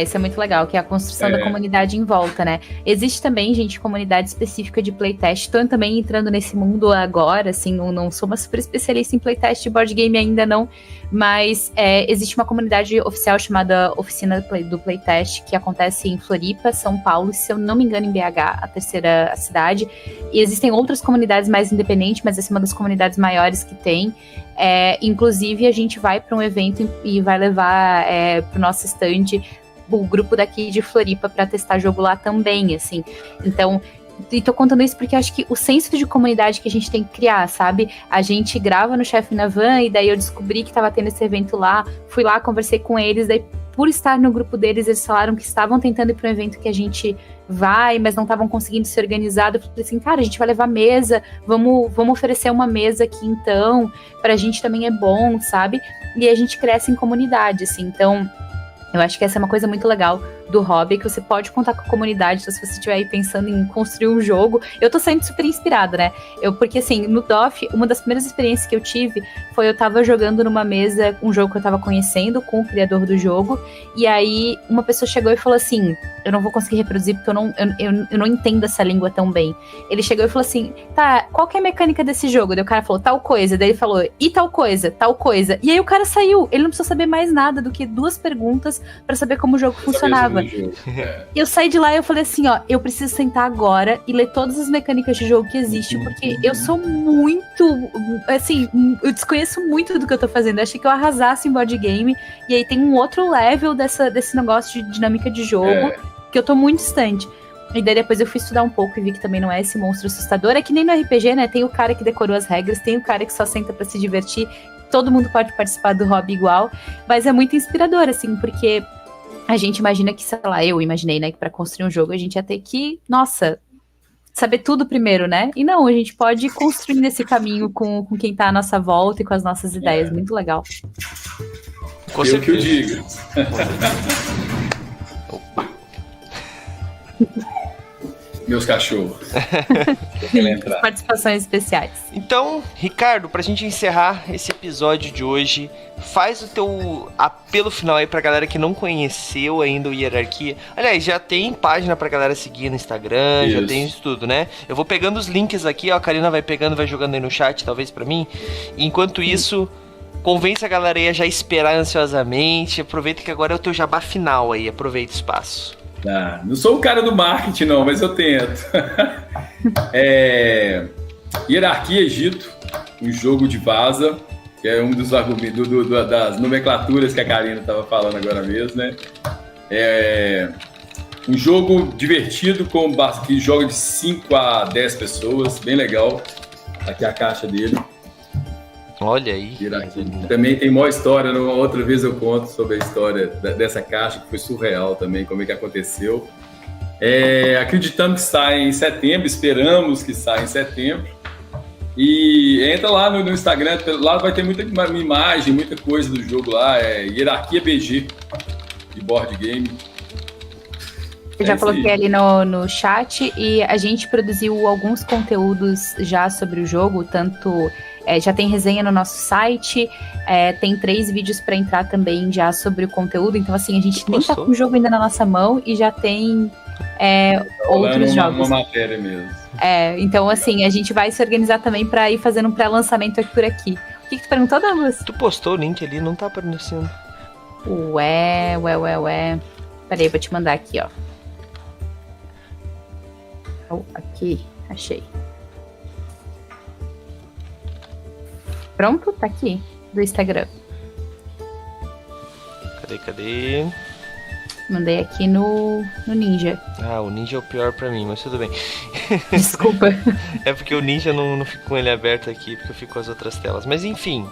Isso é muito legal, que é a construção da comunidade em volta, né? Existe também, gente, comunidade específica de playtest. Estou também entrando nesse mundo agora, assim, não sou uma super especialista em playtest de board game ainda não, mas existe uma comunidade oficial chamada Oficina do Playtest, que acontece em Floripa, São Paulo, se eu não me engano em BH, a terceira cidade. E existem outras comunidades mais independentes, mas essa é uma das comunidades maiores que tem. Inclusive, a gente vai para um evento e vai levar para o nosso stand o grupo daqui de Floripa para testar jogo lá também, assim. Então, e tô contando isso porque eu acho que o senso de comunidade que a gente tem que criar, sabe? A gente grava no Chefe na Van e daí eu descobri que tava tendo esse evento lá, fui lá, conversei com eles, daí por estar no grupo deles, eles falaram que estavam tentando ir para um evento que a gente vai, mas não estavam conseguindo se organizar. Eu falei assim, cara, a gente vai levar mesa, vamos oferecer uma mesa aqui então, pra gente também é bom, sabe? E a gente cresce em comunidade, assim, então eu acho que essa é uma coisa muito legal do hobby, que você pode contar com a comunidade, então, se você estiver aí pensando em construir um jogo. Eu tô saindo super inspirada, né? Porque assim, no DOF, uma das primeiras experiências que eu tive foi eu tava jogando numa mesa um jogo que eu tava conhecendo com o criador do jogo, e aí uma pessoa chegou e falou assim, eu não vou conseguir reproduzir porque eu não entendo essa língua tão bem. Ele chegou e falou assim, tá, qual que é a mecânica desse jogo? Daí o cara falou, tal coisa. Daí ele falou, e tal coisa, tal coisa. E aí o cara saiu, ele não precisou saber mais nada do que 2 perguntas pra saber como o jogo funcionava. Eu saí de lá e eu falei assim, ó, eu preciso sentar agora e ler todas as mecânicas de jogo que existem, porque eu sou muito, assim, eu desconheço muito do que eu tô fazendo. Eu achei que eu arrasasse em board game, e aí tem um outro level desse negócio de dinâmica de jogo, que eu tô muito distante. E daí depois eu fui estudar um pouco e vi que também não é esse monstro assustador. É que nem no RPG, né, tem o cara que decorou as regras, tem o cara que só senta pra se divertir, todo mundo pode participar do hobby igual, mas é muito inspirador, assim, porque a gente imagina que, sei lá, eu imaginei, né, que pra construir um jogo a gente ia ter que, nossa, saber tudo primeiro, né? E não, a gente pode ir construindo esse caminho com quem tá à nossa volta e com as nossas ideias. Muito legal. Eu que eu digo. Meus cachorros. Participações especiais. Então, Ricardo, pra gente encerrar esse episódio de hoje, faz o teu apelo final aí pra galera que não conheceu ainda o Hierarquia. Aliás, já tem página pra galera seguir no Instagram, já tem isso tudo, né? Eu vou pegando os links aqui, ó, a Karina vai pegando, vai jogando aí no chat, talvez pra mim. E enquanto isso, convence a galera aí a já esperar ansiosamente. Aproveita que agora é o teu jabá final aí, aproveita o espaço. Não sou o cara do marketing, não, mas eu tento. Hierarquia Egito, um jogo de vaza, que é um dos argumentos das nomenclaturas que a Karina estava falando agora mesmo, né? Um jogo divertido que joga de 5 a 10 pessoas, bem legal. Aqui é a caixa dele. Olha aí. Também tem maior história, outra vez eu conto sobre a história dessa caixa, que foi surreal também, como é que aconteceu. Acreditamos que sai em setembro, esperamos que saia em setembro. E entra lá no Instagram, lá vai ter muita imagem, muita coisa do jogo lá, Hierarquia BG, de board game. Eu já coloquei ali no chat, e a gente produziu alguns conteúdos já sobre o jogo, tanto... já tem resenha no nosso site, tem 3 vídeos para entrar também já sobre o conteúdo, então assim, a gente nem tá com o jogo ainda na nossa mão e já tem outros jogos. Uma matéria mesmo. Então assim, a gente vai se organizar também para ir fazendo um pré-lançamento aqui por aqui. O que tu perguntou, Douglas? Tu postou o link ali, não tá aparecendo. Ué. Peraí, vou te mandar aqui, ó. Aqui, achei. Pronto? Tá aqui, do Instagram. Cadê? Mandei aqui no Ninja. O Ninja é o pior pra mim, mas tudo bem. Desculpa. É porque o Ninja não fico com ele aberto aqui, porque eu fico com as outras telas. Mas enfim,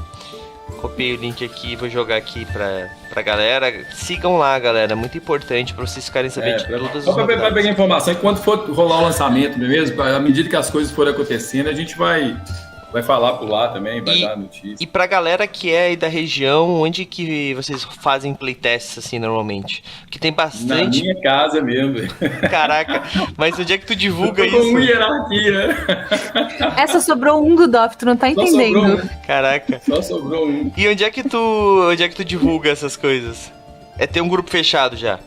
copiei o link aqui, vou jogar aqui pra galera. Sigam lá, galera, muito importante pra vocês ficarem sabendo de todas as novidades. Pra pegar informação, enquanto for rolar o lançamento mesmo, à medida que as coisas forem acontecendo, a gente vai vai falar por lá também, vai dar notícia. E pra galera que é aí da região, onde que vocês fazem playtests assim normalmente? Porque tem bastante. Na minha casa mesmo. Caraca, mas onde é que tu divulga Eu tô isso? com hierarquia. Essa sobrou um do Doff, tu não tá Só sobrou entendendo. um. Caraca. Só sobrou um. E onde é que tu divulga essas coisas? É ter um grupo fechado já.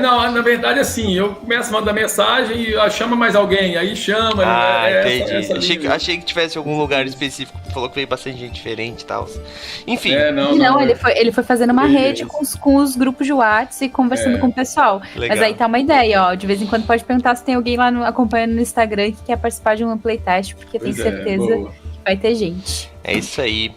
Não, na verdade, assim, eu começo a mandar mensagem e chama mais alguém, aí chama. Entendi. Achei que tivesse algum lugar específico. Falou que veio bastante gente diferente e tal. Enfim. Não, ele foi fazendo uma rede com os grupos de WhatsApp e conversando com o pessoal. Legal. Mas aí tá uma ideia, ó. De vez em quando pode perguntar se tem alguém lá acompanhando no Instagram que quer participar de um playtest, porque tem certeza que vai ter gente. É isso aí.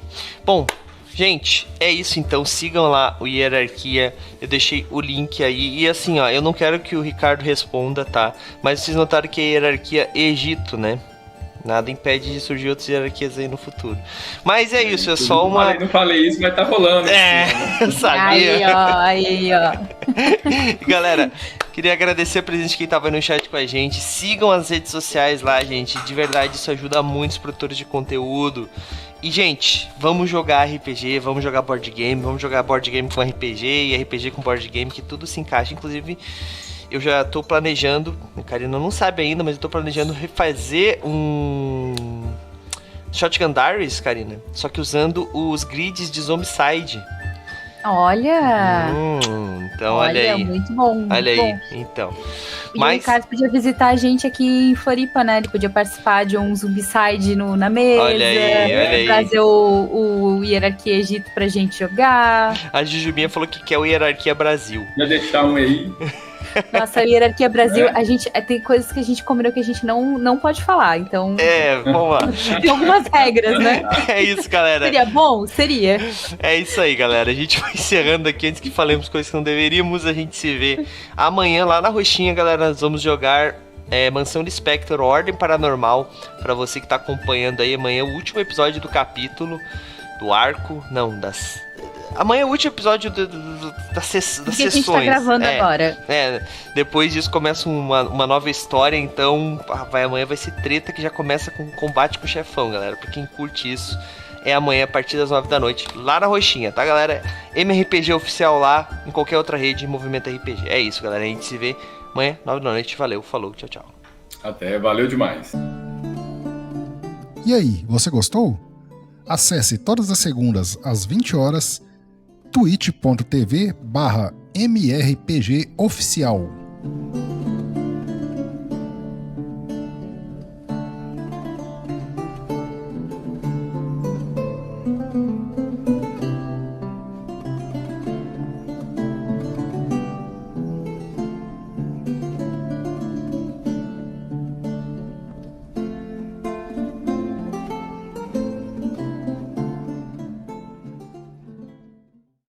Bom, gente, é isso então. Sigam lá o Hierarquia. Eu deixei o link aí. E assim, ó, eu não quero que o Ricardo responda, tá? Mas vocês notaram que é Hierarquia Egito, né? Nada impede de surgir outras hierarquias aí no futuro. Mas é isso, é só uma... Não falei isso, mas tá rolando. Eu sabia. Aí, ó. Galera, queria agradecer a presença de quem tava no chat com a gente. Sigam as redes sociais lá, gente. De verdade, isso ajuda muito os produtores de conteúdo. E, gente, vamos jogar RPG, vamos jogar board game, vamos jogar board game com RPG e RPG com board game, que tudo se encaixa. Inclusive, eu já tô planejando, a Karina não sabe ainda, mas eu tô planejando refazer um Shotgun Diaries, Karina, só que usando os grids de Zombicide. Olha! Então, olha aí. Muito bom. Olha muito aí, bom. então. E o Ricardo podia visitar a gente aqui em Floripa, né? Ele podia participar de um Zombicide na mesa. Olha aí. Trazer o Hierarquia Egito pra gente jogar. A Jujubinha falou que quer o Hierarquia Brasil. Já deixar um aí. Nossa, a Hierarquia Brasil, a gente tem coisas que a gente combinou que a gente não pode falar, então... Vamos lá. Tem algumas regras, né? É isso, galera. Seria bom? Seria. É isso aí, galera. A gente vai encerrando aqui antes que falemos coisas que não deveríamos. A gente se vê amanhã lá na Roxinha, galera. Nós vamos jogar Mansão de Spectre, Ordem Paranormal. Pra você que tá acompanhando aí, amanhã é o último episódio do capítulo, do arco, não, amanhã é o último episódio das sessões. Que a gente tá gravando agora. Depois disso começa uma nova história, então amanhã vai ser treta, que já começa com combate com o chefão, galera. Pra quem curte isso, é amanhã a partir das 9 da noite, lá na Roxinha, tá, galera? MRPG oficial lá, em qualquer outra rede, Movimento RPG. É isso, galera, a gente se vê amanhã, 9 da noite. Valeu, falou, tchau, tchau. Até, valeu demais. E aí, você gostou? Acesse todas as segundas às 20 horas twitch.tv/mrpgoficial.